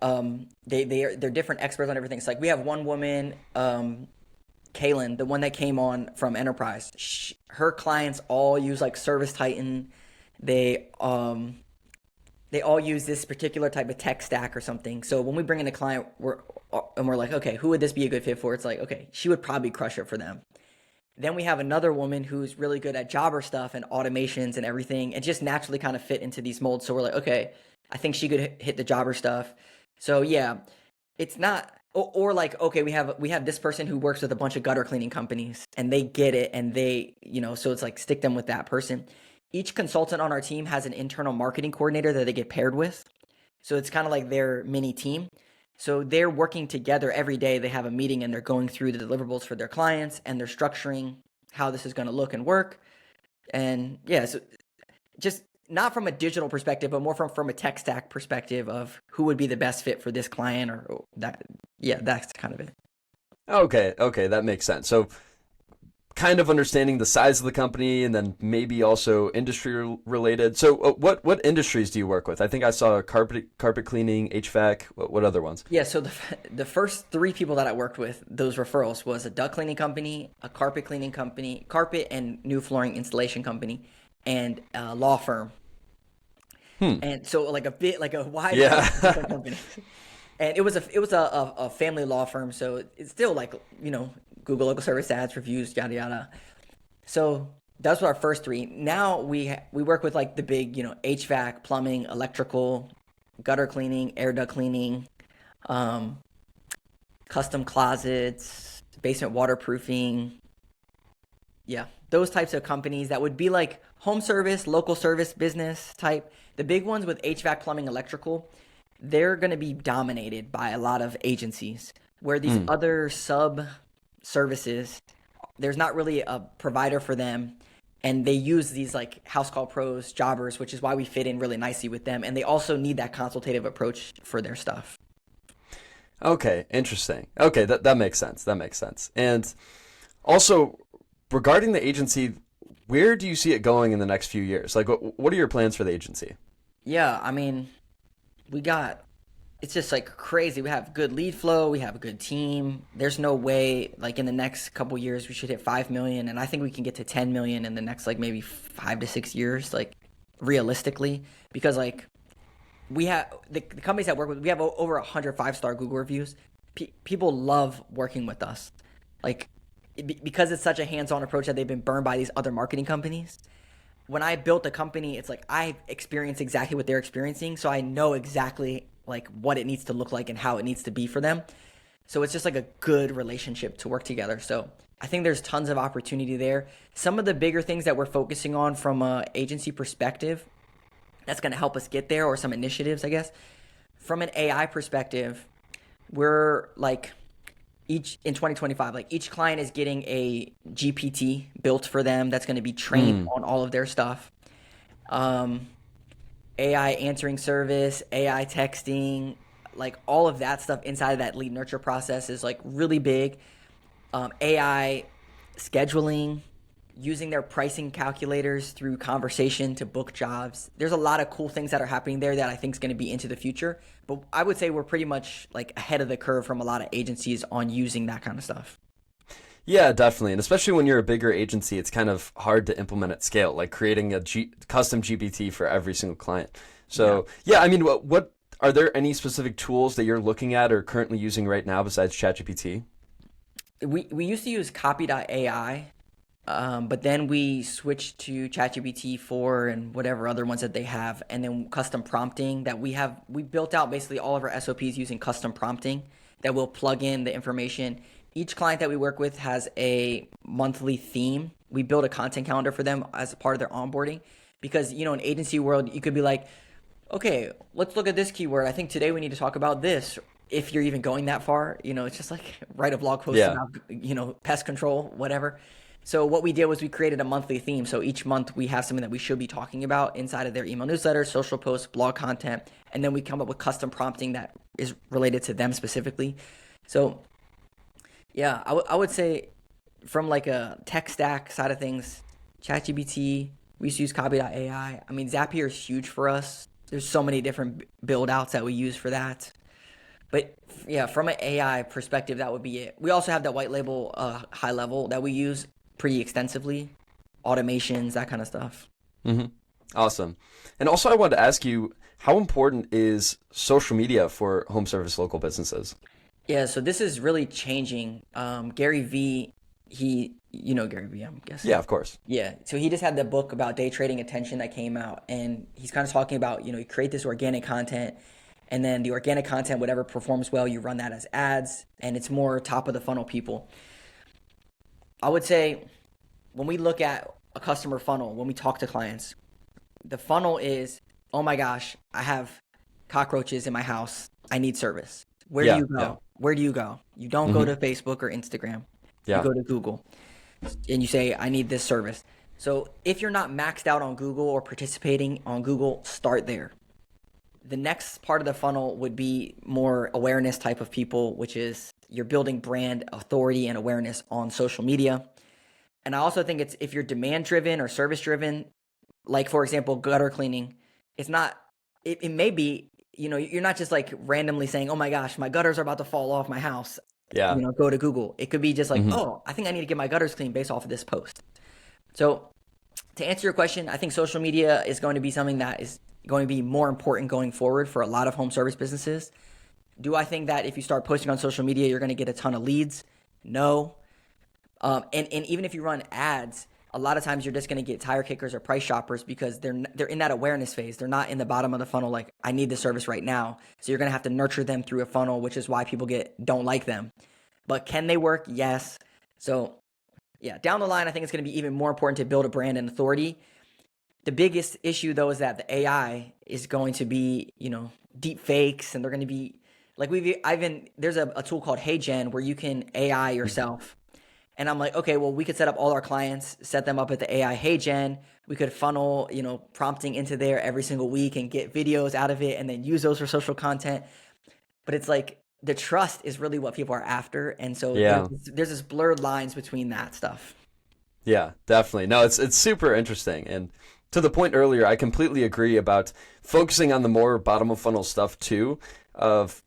They're different experts on everything. It's like we have one woman, Kaylin, the one that came on from Enterprise. Her clients all use like Service Titan. They all use this particular type of tech stack or something. So when we bring in a client, we're like, okay, who would this be a good fit for? It's like, okay, she would probably crush it for them. Then we have another woman who's really good at jobber stuff and automations and everything, and just naturally kind of fit into these molds. So we're like, okay, I think she could hit the jobber stuff. So yeah, it's not, or like, okay, we have this person who works with a bunch of gutter cleaning companies and they get it and they, so it's like stick them with that person. Each consultant on our team has an internal marketing coordinator that they get paired with. So it's kind of like their mini team. So they're working together every day. They have a meeting and they're going through the deliverables for their clients and they're structuring how this is going to look and work. And yeah, so just not from a digital perspective, but more from a tech stack perspective of who would be the best fit for this client or that. Yeah, that's kind of it. Okay, that makes sense. So kind of understanding the size of the company and then maybe also industry related. So what industries do you work with? I think I saw carpet cleaning, HVAC. What other ones? Yeah, so the first 3 people that I worked with, those referrals, was a duct cleaning company, a carpet cleaning company, carpet and new flooring installation company, and a law firm. And so like a wide different company. And it was a family law firm, so it's still like, Google local service ads, reviews, yada yada. So that's our first 3. Now we work with like the big, HVAC, plumbing, electrical, gutter cleaning, air duct cleaning, custom closets, basement waterproofing. Yeah, those types of companies that would be like home service, local service business type. The big ones with HVAC, plumbing, electrical, they're going to be dominated by a lot of agencies. Where these other sub services, there's not really a provider for them. And they use these like house call pros, jobbers, which is why we fit in really nicely with them. And they also need that consultative approach for their stuff. Okay, interesting. Okay, that makes sense. That makes sense. And also, regarding the agency, where do you see it going in the next few years? Like, what are your plans for the agency? Yeah, I mean, it's just like crazy. We have good lead flow. We have a good team. There's no way, like in the next couple years, we should hit 5 million. And I think we can get to 10 million in the next, like maybe 5 to 6 years, like realistically, because like we have the companies that work with, we have over 100 5-star Google reviews. People love working with us. Like, because it's such a hands-on approach that they've been burned by these other marketing companies. When I built the company, it's like I experienced exactly what they're experiencing, so I know exactly like what it needs to look like and how it needs to be for them. So it's just like a good relationship to work together. So I think there's tons of opportunity there. Some of the bigger things that we're focusing on from an agency perspective that's going to help us get there, or some initiatives, I guess. From an AI perspective, we're like in 2025, like each client is getting a GPT built for them that's going to be trained on all of their stuff. AI answering service, AI texting, like all of that stuff inside of that lead nurture process is like really big. AI scheduling, using their pricing calculators through conversation to book jobs. There's a lot of cool things that are happening there that I think is going to be into the future. But I would say we're pretty much like ahead of the curve from a lot of agencies on using that kind of stuff. Yeah, definitely. And especially when you're a bigger agency, it's kind of hard to implement at scale, like creating a custom GPT for every single client. So yeah, I mean, what are there any specific tools that you're looking at or currently using right now besides ChatGPT? We used to use copy.ai, but then we switched to ChatGPT 4 and whatever other ones that they have, and then custom prompting that we built out basically all of our SOPs using custom prompting that will plug in the information. Each client that we work with has a monthly theme. We build a content calendar for them as a part of their onboarding, because, you know, in agency world, you could be like, okay, let's look at this keyword. I think today we need to talk about this. If you're even going that far, you know, it's just like write a blog post about, you know, pest control, whatever. So what we did was we created a monthly theme. So each month we have something that we should be talking about inside of their email newsletter, social posts, blog content, and then we come up with custom prompting that is related to them specifically. So yeah, I would say from like a tech stack side of things, ChatGPT, we used to use copy.ai. I mean, Zapier is huge for us. There's so many different build outs that we use for that. But yeah, from an AI perspective, that would be it. We also have that white label high level that we use pretty extensively, automations, that kind of stuff. Mm-hmm. Awesome. And also I wanted to ask you, how important is social media for home service local businesses? Yeah, so this is really changing. Gary Vee, you know Gary Vee, I'm guessing. Yeah, of course. Yeah, so he just had the book about day trading attention that came out, and he's kind of talking about, you know, you create this organic content, and then the organic content, whatever performs well, you run that as ads, and it's more top of the funnel people. I would say when we look at a customer funnel, when we talk to clients, the funnel is, oh my gosh, I have cockroaches in my house. I need service. Where do you go? Yeah. Where do you go? You don't go to Facebook or Instagram. You go to Google and you say, I need this service. So if you're not maxed out on Google or participating on Google, start there. The next part of the funnel would be more awareness type of people, which is you're building brand authority and awareness on social media. And I also think it's, if you're demand driven or service driven, like for example, gutter cleaning, it's not, it may be, you know, you're not just like randomly saying, oh my gosh, my gutters are about to fall off my house. Yeah. You know, go to Google. It could be just like, oh, I think I need to get my gutters cleaned based off of this post. So to answer your question, I think social media is going to be something that is going to be more important going forward for a lot of home service businesses. Do I think that if you start posting on social media, you're going to get a ton of leads? No. And even if you run ads, a lot of times you're just going to get tire kickers or price shoppers because they're in that awareness phase. They're not in the bottom of the funnel like, I need this service right now. So you're going to have to nurture them through a funnel, which is why people don't like them. but can they work? Yes. So yeah, down the line, I think it's going to be even more important to build a brand and authority. The biggest issue though is that the AI is going to be, deep fakes, and they're going to be like there's a tool called HeyGen where you can AI yourself. And I'm like, okay, well, we could set up all our clients, set them up at the AI HeyGen. We could funnel, prompting into there every single week and get videos out of it and then use those for social content. But it's like the trust is really what people are after. And so there's this blurred lines between that stuff. Yeah, definitely. No, it's super interesting. And to the point earlier, I completely agree about focusing on the more bottom of funnel stuff too, of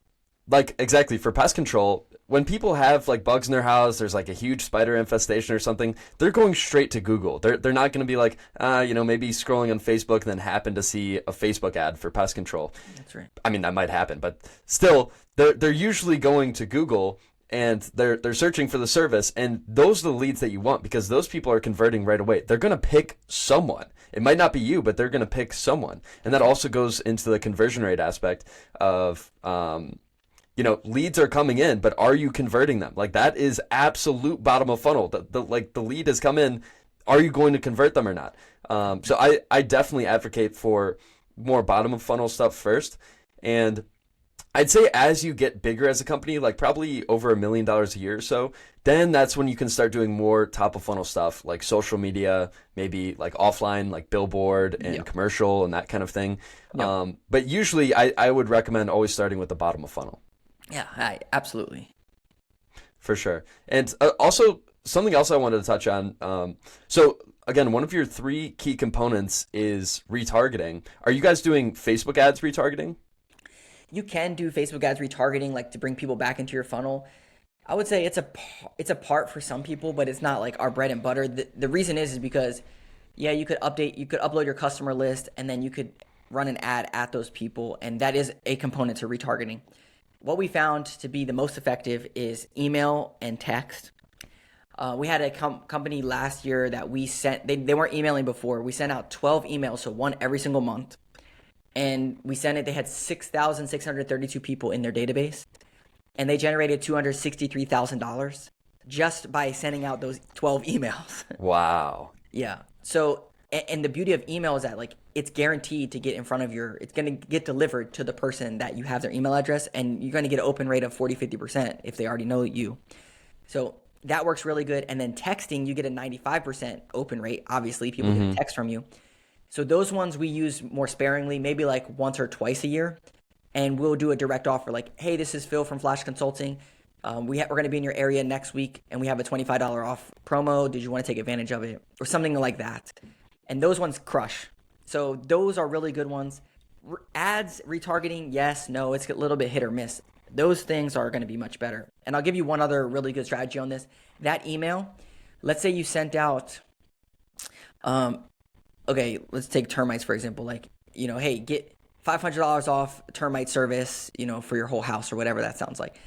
like exactly for pest control. When people have like bugs in their house, there's like a huge spider infestation or something, they're going straight to Google. They're not going to be like, maybe scrolling on Facebook and then happen to see a Facebook ad for pest control. That's right. I mean, that might happen, but still, they're usually going to Google and they're searching for the service, and those are the leads that you want because those people are converting right away. They're going to pick someone. It might not be you, but they're going to pick someone. And that also goes into the conversion rate aspect of leads are coming in, but are you converting them? Like that is absolute bottom of funnel. The lead has come in. Are you going to convert them or not? So I definitely advocate for more bottom of funnel stuff first. And I'd say as you get bigger as a company, like probably over $1 million a year or so, then that's when you can start doing more top of funnel stuff like social media, maybe like offline, like billboard and commercial and that kind of thing. But usually I would recommend always starting with the bottom of funnel. Yeah, absolutely. For sure. And also something else I wanted to touch on. So again, one of your 3 key components is retargeting. Are you guys doing Facebook ads retargeting? You can do Facebook ads retargeting, like to bring people back into your funnel. I would say it's a part for some people, but it's not like our bread and butter. The reason is because, you could upload your customer list, and then you could run an ad at those people, and that is a component to retargeting. What we found to be the most effective is email and text. We had a company last year that we sent, they weren't emailing before. We sent out 12 emails, so one every single month. And we sent it, they had 6,632 people in their database. And they generated $263,000 just by sending out those 12 emails. Wow. Yeah. So, and the beauty of email is that like it's guaranteed to get in front of it's going to get delivered to the person that you have their email address, and you're going to get an open rate of 40-50% if they already know you. So that works really good. And then texting, you get a 95% open rate. Obviously, people get a text from you. So those ones we use more sparingly, maybe like once or twice a year. And we'll do a direct offer like, hey, this is Phil from Flash Consulting. We're going to be in your area next week, and we have a $25 off promo. Did you want to take advantage of it? Or something like that. And those ones crush. So those are really good ones. Ads, retargeting, yes, no, it's a little bit hit or miss. Those things are going to be much better. And I'll give you one other really good strategy on this. That email, let's say you sent out, okay, let's take termites, for example. Like, hey, get $500 off termite service, for your whole house or whatever that sounds like.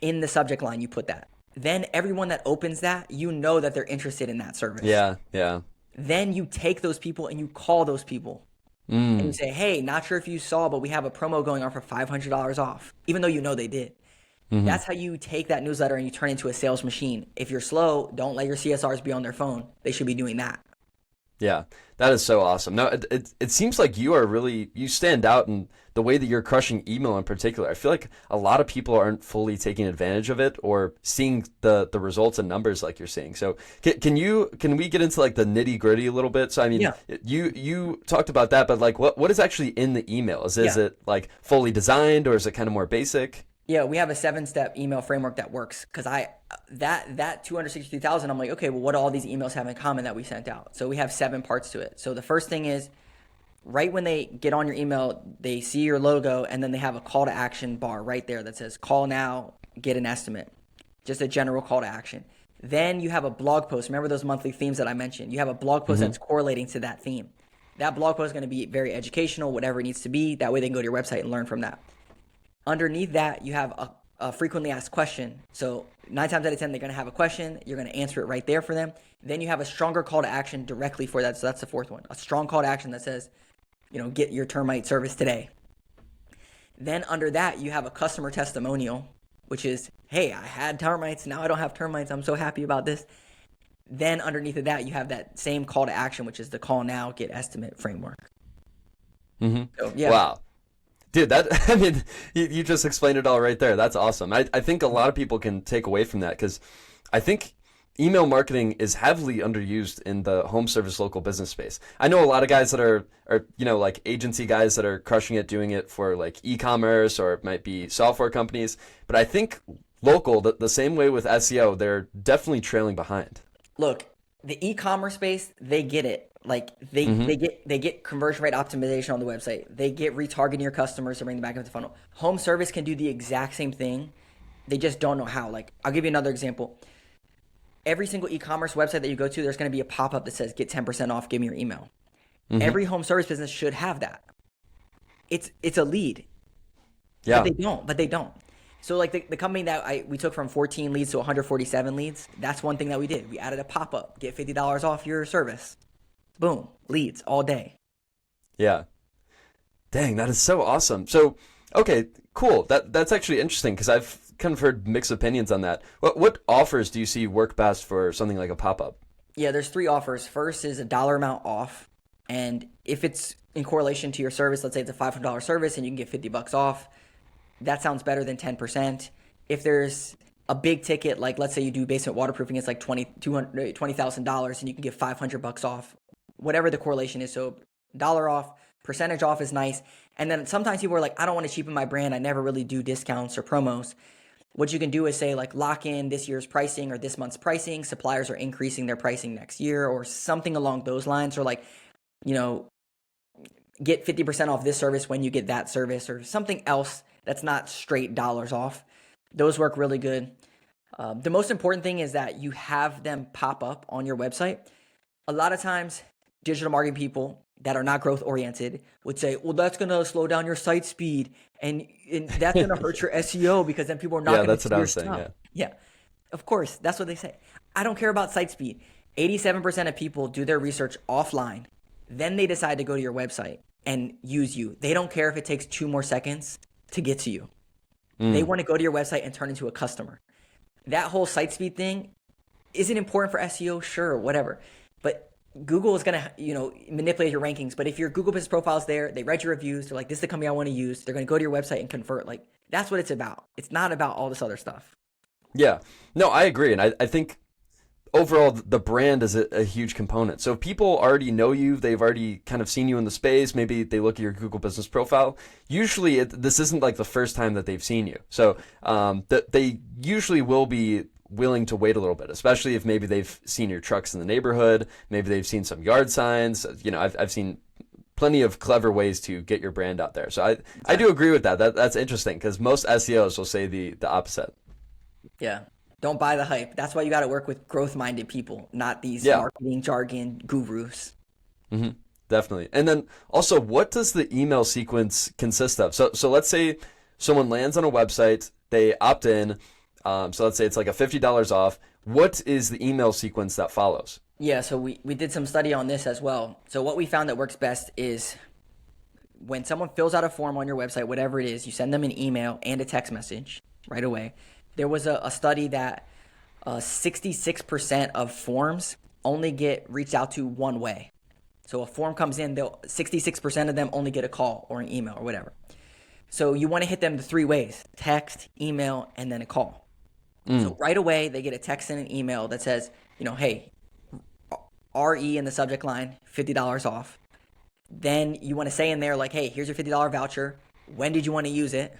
In the subject line, you put that. Then everyone that opens that, that they're interested in that service. Yeah. Then you take those people and you call those people. And you say, hey, not sure if you saw, but we have a promo going on for $500 off, even though they did. That's how you take that newsletter and you turn it into a sales machine. If you're slow, don't let your CSRs be on their phone. They should be doing that. Yeah, that is so awesome. No, it seems like you stand out in the way that you're crushing email in particular. I feel like a lot of people aren't fully taking advantage of it or seeing the results and numbers like you're seeing. So can we get into like the nitty gritty a little bit? So I mean, you talked about that, but like what is actually in the email? Is it like fully designed or is it kind of more basic? Yeah, we have a 7-step email framework that works because that 263,000, I'm like, okay, well, what do all these emails have in common that we sent out? So we have 7 parts to it. So the first thing is right when they get on your email, they see your logo and then they have a call to action bar right there that says call now, get an estimate. Just a general call to action. Then you have a blog post. Remember those monthly themes that I mentioned? You have a blog post that's correlating to that theme. That blog post is going to be very educational, whatever it needs to be. That way they can go to your website and learn from that. Underneath that, you have a frequently asked question. So 9 times out of 10, they're going to have a question. You're going to answer it right there for them. Then you have a stronger call to action directly for that. So that's the 4th one. A strong call to action that says, get your termite service today. Then under that, you have a customer testimonial. which is, hey, I had termites, now I don't have termites, I'm so happy about this. Then underneath of that, you have that same call to action, which is the call now, get estimate framework. Mm-hmm. So, yeah. Wow. Dude, I mean, you just explained it all right there. That's awesome. I think a lot of people can take away from that, because I think email marketing is heavily underused in the home service local business space. I know a lot of guys that are like agency guys that are crushing it, doing it for like e-commerce, or it might be software companies. But I think local, the same way with SEO, they're definitely trailing behind. Look, the e-commerce space, they get it. Like they get conversion rate optimization on the website. They get retargeting your customers to bring them back into the funnel. Home service can do the exact same thing. They just don't know how. Like, I'll give you another example. Every single e-commerce website that you go to, there's going to be a pop-up that says get 10% off, give me your email. Every home service business should have that. It's a lead. Yeah. But they don't. So like the company that we took from 14 leads to 147 leads, that's one thing that we did. We added a pop-up, get $50 off your service. Boom, leads all day. Yeah. Dang, that is so awesome. So, okay, cool. That's actually interesting, because I've kind of heard mixed opinions on that. What offers do you see work best for something like a pop-up? Yeah, there's 3 offers. First is a dollar amount off. And if it's in correlation to your service, let's say it's a $500 service and you can get $50 off, that sounds better than 10%. If there's a big ticket, like let's say you do basement waterproofing, it's like $20,000 and you can get $500 off, whatever the correlation is. So dollar off, percentage off is nice. And then sometimes people are like, I don't want to cheapen my brand. I never really do discounts or promos. What you can do is say like lock in this year's pricing or this month's pricing. Suppliers are increasing their pricing next year or something along those lines. Or like, get 50% off this service when you get that service, or something else that's not straight dollars off. Those work really good. The most important thing is that you have them pop up on your website. A lot of times, digital marketing people that are not growth oriented would say, well, that's going to slow down your site speed and that's going to hurt your SEO, because then people are not going to see your stuff. Saying, yeah, of course. That's what they say. I don't care about site speed. 87% of people do their research offline. Then they decide to go to your website and use you. They don't care if it takes 2 more seconds to get to you. They want to go to your website and turn into a customer. That whole site speed thing isn't important for SEO, sure, whatever. But Google is going to, manipulate your rankings. But if your Google business profile is there, they read your reviews, they're like, this is the company I want to use. They're going to go to your website and convert. Like, that's what it's about. It's not about all this other stuff. Yeah. No, I agree. And I think overall, the brand is a huge component. So if people already know you, they've already kind of seen you in the space, maybe they look at your Google business profile. Usually this isn't like the first time that they've seen you. So they usually will be willing to wait a little bit, especially if maybe they've seen your trucks in the neighborhood, maybe they've seen some yard signs. I've seen plenty of clever ways to get your brand out there. So I do agree with that. That's interesting, because most SEOs will say the opposite. Yeah. Don't buy the hype. That's why you got to work with growth-minded people, not these marketing jargon gurus. Mm-hmm. Definitely. And then also, what does the email sequence consist of? So let's say someone lands on a website, they opt in. So let's say it's like a $50 off. What is the email sequence that follows? Yeah, so we did some study on this as well. So what we found that works best is when someone fills out a form on your website, whatever it is, you send them an email and a text message right away. There was a study that 66% of forms only get reached out to one way. So a form comes in, 66% of them only get a call or an email or whatever. So you want to hit them the 3 ways: text, email, and then a call. So right away, they get a text and an email that says, hey, RE in the subject line, $50 off. Then you want to say in there like, hey, here's your $50 voucher. When did you want to use it?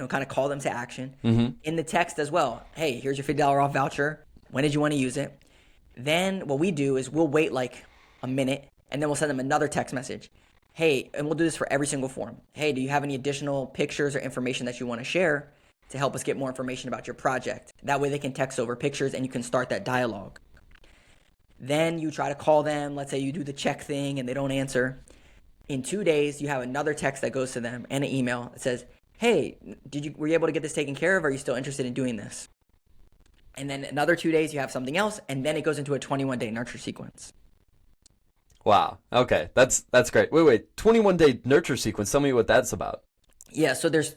Kind of call them to action. In the text as well, hey, here's your $50 off voucher. When did you want to use it? Then what we do is we'll wait like a minute, and then we'll send them another text message. Hey, and we'll do this for every single form. Hey, do you have any additional pictures or information that you want to share to help us get more information about your project? That way they can text over pictures and you can start that dialogue. Then you try to call them. Let's say you do the check thing and they don't answer. In 2 days, you have another text that goes to them and an email that says, hey, were you able to get this taken care of? Are you still interested in doing this? And then another 2 days, you have something else, and then it goes into a 21-day nurture sequence. Wow. Okay. That's great. Wait. 21-day nurture sequence. Tell me what that's about. Yeah. So there's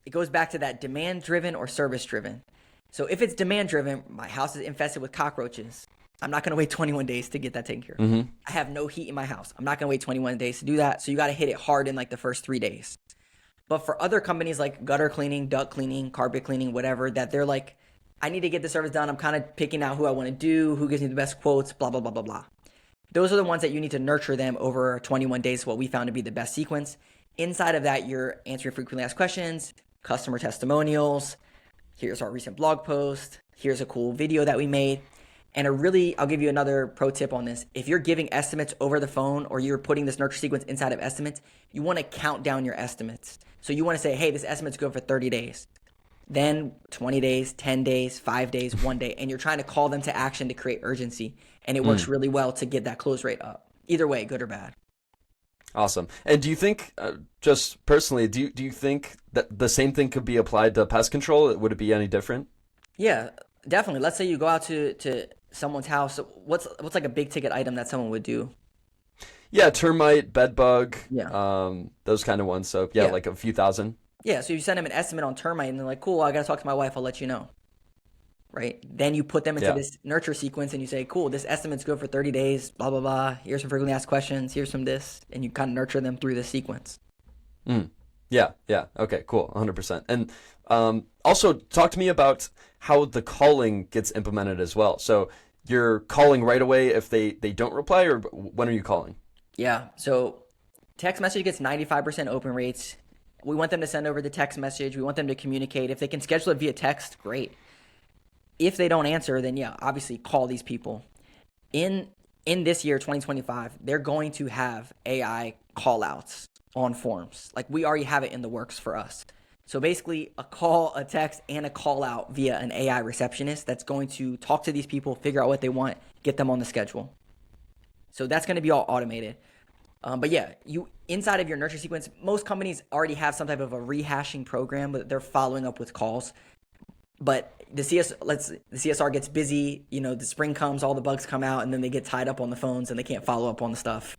it goes back to that demand driven or service driven. So if it's demand driven, my house is infested with cockroaches. I'm not going to wait 21 days to get that taken care of. Mm-hmm. I have no heat in my house. I'm not going to wait 21 days to do that. So you got to hit it hard in like the first 3 days. But for other companies like gutter cleaning, duct cleaning, carpet cleaning, whatever, that they're like, I need to get the service done. I'm kind of picking out who I want to do, who gives me the best quotes, blah, blah, blah, blah, blah. Those are the ones that you need to nurture them over 21 days, what we found to be the best sequence. Inside of that, you're answering frequently asked questions, customer testimonials. Here's our recent blog post. Here's a cool video that we made. And I'll give you another pro tip on this. If you're giving estimates over the phone or you're putting this nurture sequence inside of estimates, you want to count down your estimates. So you want to say, hey, this estimate's good for 30 days. Then 20 days, 10 days, 5 days, 1 day. And you're trying to call them to action to create urgency. And it works really well to get that close rate up. Either way, good or bad. Awesome. And do you think, just personally, do you think that the same thing could be applied to pest control? Would it be any different? Yeah, definitely. Let's say you go out to someone's house. What's like a big ticket item that someone would do? Yeah, termite, bed bug, Yeah. those kind of ones. So yeah, Yeah. like a few thousand. Yeah, so you send them an estimate on termite and they're like, cool, I got to talk to my wife. I'll let you know. Right? Then you put them into this nurture sequence and you say, cool, this estimate's good for 30 days, blah, blah, blah. Here's some frequently asked questions. Here's some this. And you kind of nurture them through the sequence. Yeah. Okay, cool. 100%. And also talk to me about how the calling gets implemented as well. So you're calling right away if they don't reply, or when are you calling? Yeah, so text message gets 95% open rates. We want them to send over the text message. We want them to communicate. If they can schedule it via text, great. If they don't answer, then yeah, obviously call these people. In this year, 2025, they're going to have AI call outs on forms. Like we already have it in the works for us. So basically a call, a text, and a call out via an AI receptionist that's going to talk to these people, figure out what they want, get them on the schedule. So that's going to be all automated. But yeah, you inside of your nurture sequence, most companies already have some type of a rehashing program, but they're following up with calls. But the CSR gets busy, the spring comes, all the bugs come out, and then they get tied up on the phones and they can't follow up on the stuff.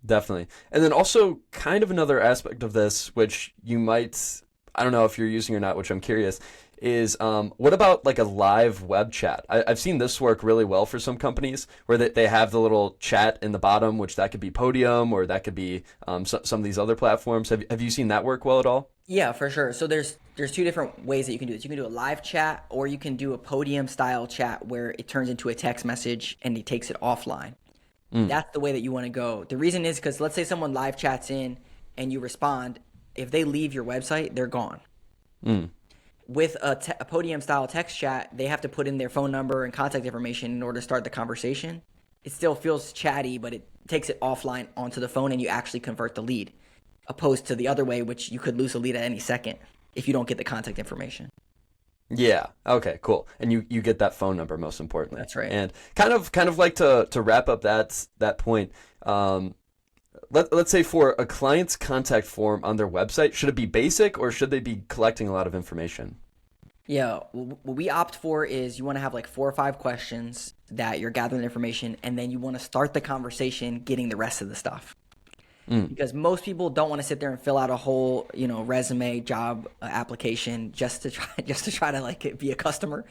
Definitely. And then also kind of another aspect of this, which you might, I don't know if you're using or not, which I'm curious, is what about like a live web chat? I've seen this work really well for some companies where they have the little chat in the bottom, which that could be Podium or that could be some of these other platforms. Have you seen that work well at all? Yeah, for sure. So there's two different ways that you can do this. You can do a live chat or you can do a Podium style chat where it turns into a text message and it takes it offline. That's the way that you want to go. The reason is because let's say someone live chats in and you respond. If they leave your website, they're gone. With a Podium style text chat, they have to put in their phone number and contact information in order to start the conversation. It still feels chatty, but it takes it offline onto the phone and you actually convert the lead, opposed to the other way, which you could lose a lead at any second if you don't get the contact information. Yeah. Okay, cool. And you get that phone number, most importantly. That's right. And kind of like to wrap up that point. Let's say for a client's contact form on their website, should it be basic or should they be collecting a lot of information? Yeah, what we opt for is you want to have like 4 or 5 questions that you're gathering information, and then you want to start the conversation getting the rest of the stuff. Because most people don't want to sit there and fill out a whole, resume, job application just to try to like be a customer.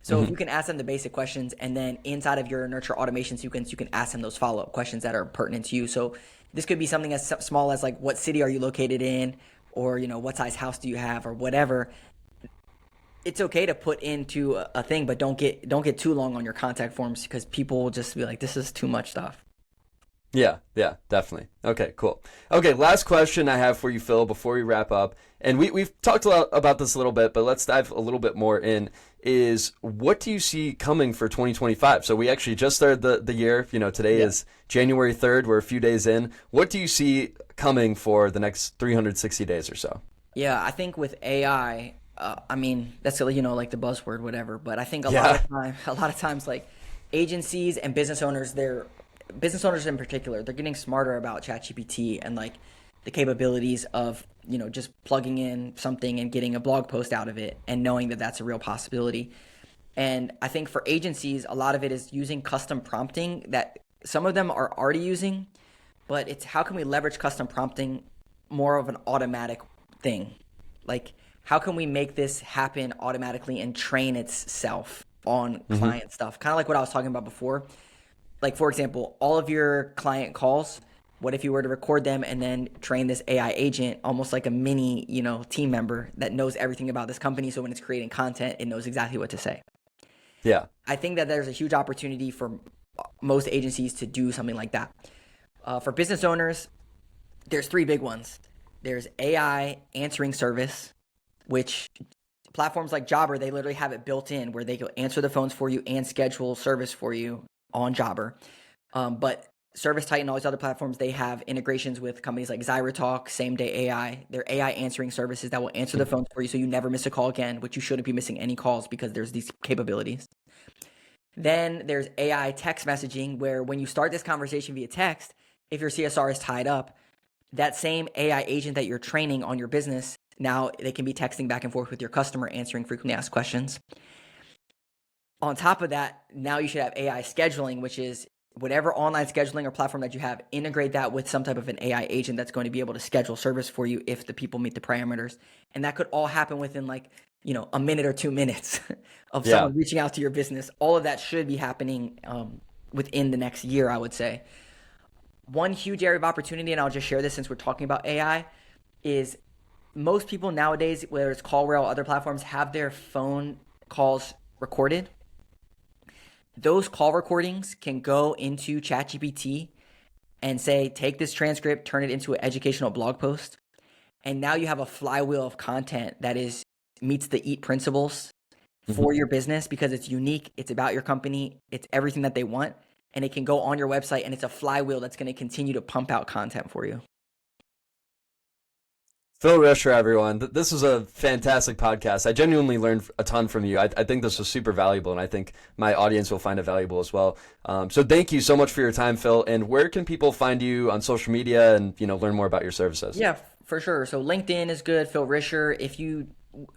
So if you can ask them the basic questions, and then inside of your nurture automation sequence, you can ask them those follow-up questions that are pertinent to you. So this could be something as small as like, what city are you located in, or what size house do you have, or whatever. It's okay to put into a thing, but don't get too long on your contact forms because people will just be like, this is too much stuff. Yeah, definitely. Okay, cool. Okay, last question I have for you, Phil, before we wrap up. And we've talked about this a little bit, but let's dive a little bit more in, is what do you see coming for 2025? So we actually just started the year. Today is January 3rd. We're a few days in. What do you see coming for the next 360 days or so? Yeah, I think with AI, that's like the buzzword, whatever. But I think a lot of times, like agencies and business owners in particular, they're getting smarter about ChatGPT and like the capabilities of, just plugging in something and getting a blog post out of it and knowing that that's a real possibility. And I think for agencies, a lot of it is using custom prompting that some of them are already using, but it's how can we leverage custom prompting more of an automatic thing? Like, how can we make this happen automatically and train itself on client stuff? Kind of like what I was talking about before. Like, for example, all of your client calls, what if you were to record them and then train this AI agent almost like a mini, team member that knows everything about this company, so when it's creating content, it knows exactly what to say. Yeah. I think that there's a huge opportunity for most agencies to do something like that. For business owners, there's three big ones. There's AI answering service, which platforms like Jobber, they literally have it built in where they go answer the phones for you and schedule service for you on Jobber. But ServiceTitan and all these other platforms, they have integrations with companies like ZyraTalk, Same Day AI. They're AI answering services that will answer the phones for you so you never miss a call again, which you shouldn't be missing any calls because there's these capabilities. Then there's AI text messaging, where when you start this conversation via text, if your CSR is tied up, that same AI agent that you're training on your business, now they can be texting back and forth with your customer, answering frequently asked questions. On top of that, now you should have AI scheduling, which is whatever online scheduling or platform that you have, integrate that with some type of an AI agent that's going to be able to schedule service for you if the people meet the parameters. And that could all happen within a minute or 2 minutes of someone reaching out to your business. All of that should be happening within the next year, I would say. One huge area of opportunity, and I'll just share this since we're talking about AI, is most people nowadays, whether it's CallRail or other platforms, have their phone calls recorded. Those call recordings can go into ChatGPT and say, take this transcript, turn it into an educational blog post. And now you have a flywheel of content that meets the EAT principles for your business, because it's unique, it's about your company, it's everything that they want, and it can go on your website, and it's a flywheel that's going to continue to pump out content for you. Phil Risher, everyone. This was a fantastic podcast. I genuinely learned a ton from you. I think this was super valuable, and I think my audience will find it valuable as well. So thank you so much for your time, Phil. And where can people find you on social media and learn more about your services? Yeah, for sure. So LinkedIn is good, Phil Risher.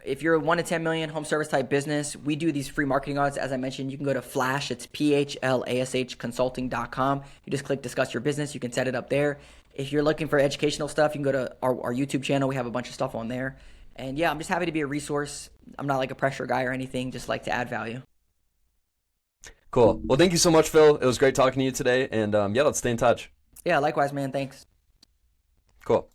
If you're a 1 to 10 million home service type business, we do these free marketing audits. As I mentioned, you can go to Flash. It's PHLASHconsulting.com. You just click discuss your business. You can set it up there. If you're looking for educational stuff, you can go to our YouTube channel. We have a bunch of stuff on there. And yeah, I'm just happy to be a resource. I'm not like a pressure guy or anything, just like to add value. Cool. Well, thank you so much, Phil. It was great talking to you today. And let's stay in touch. Yeah, likewise, man. Thanks. Cool.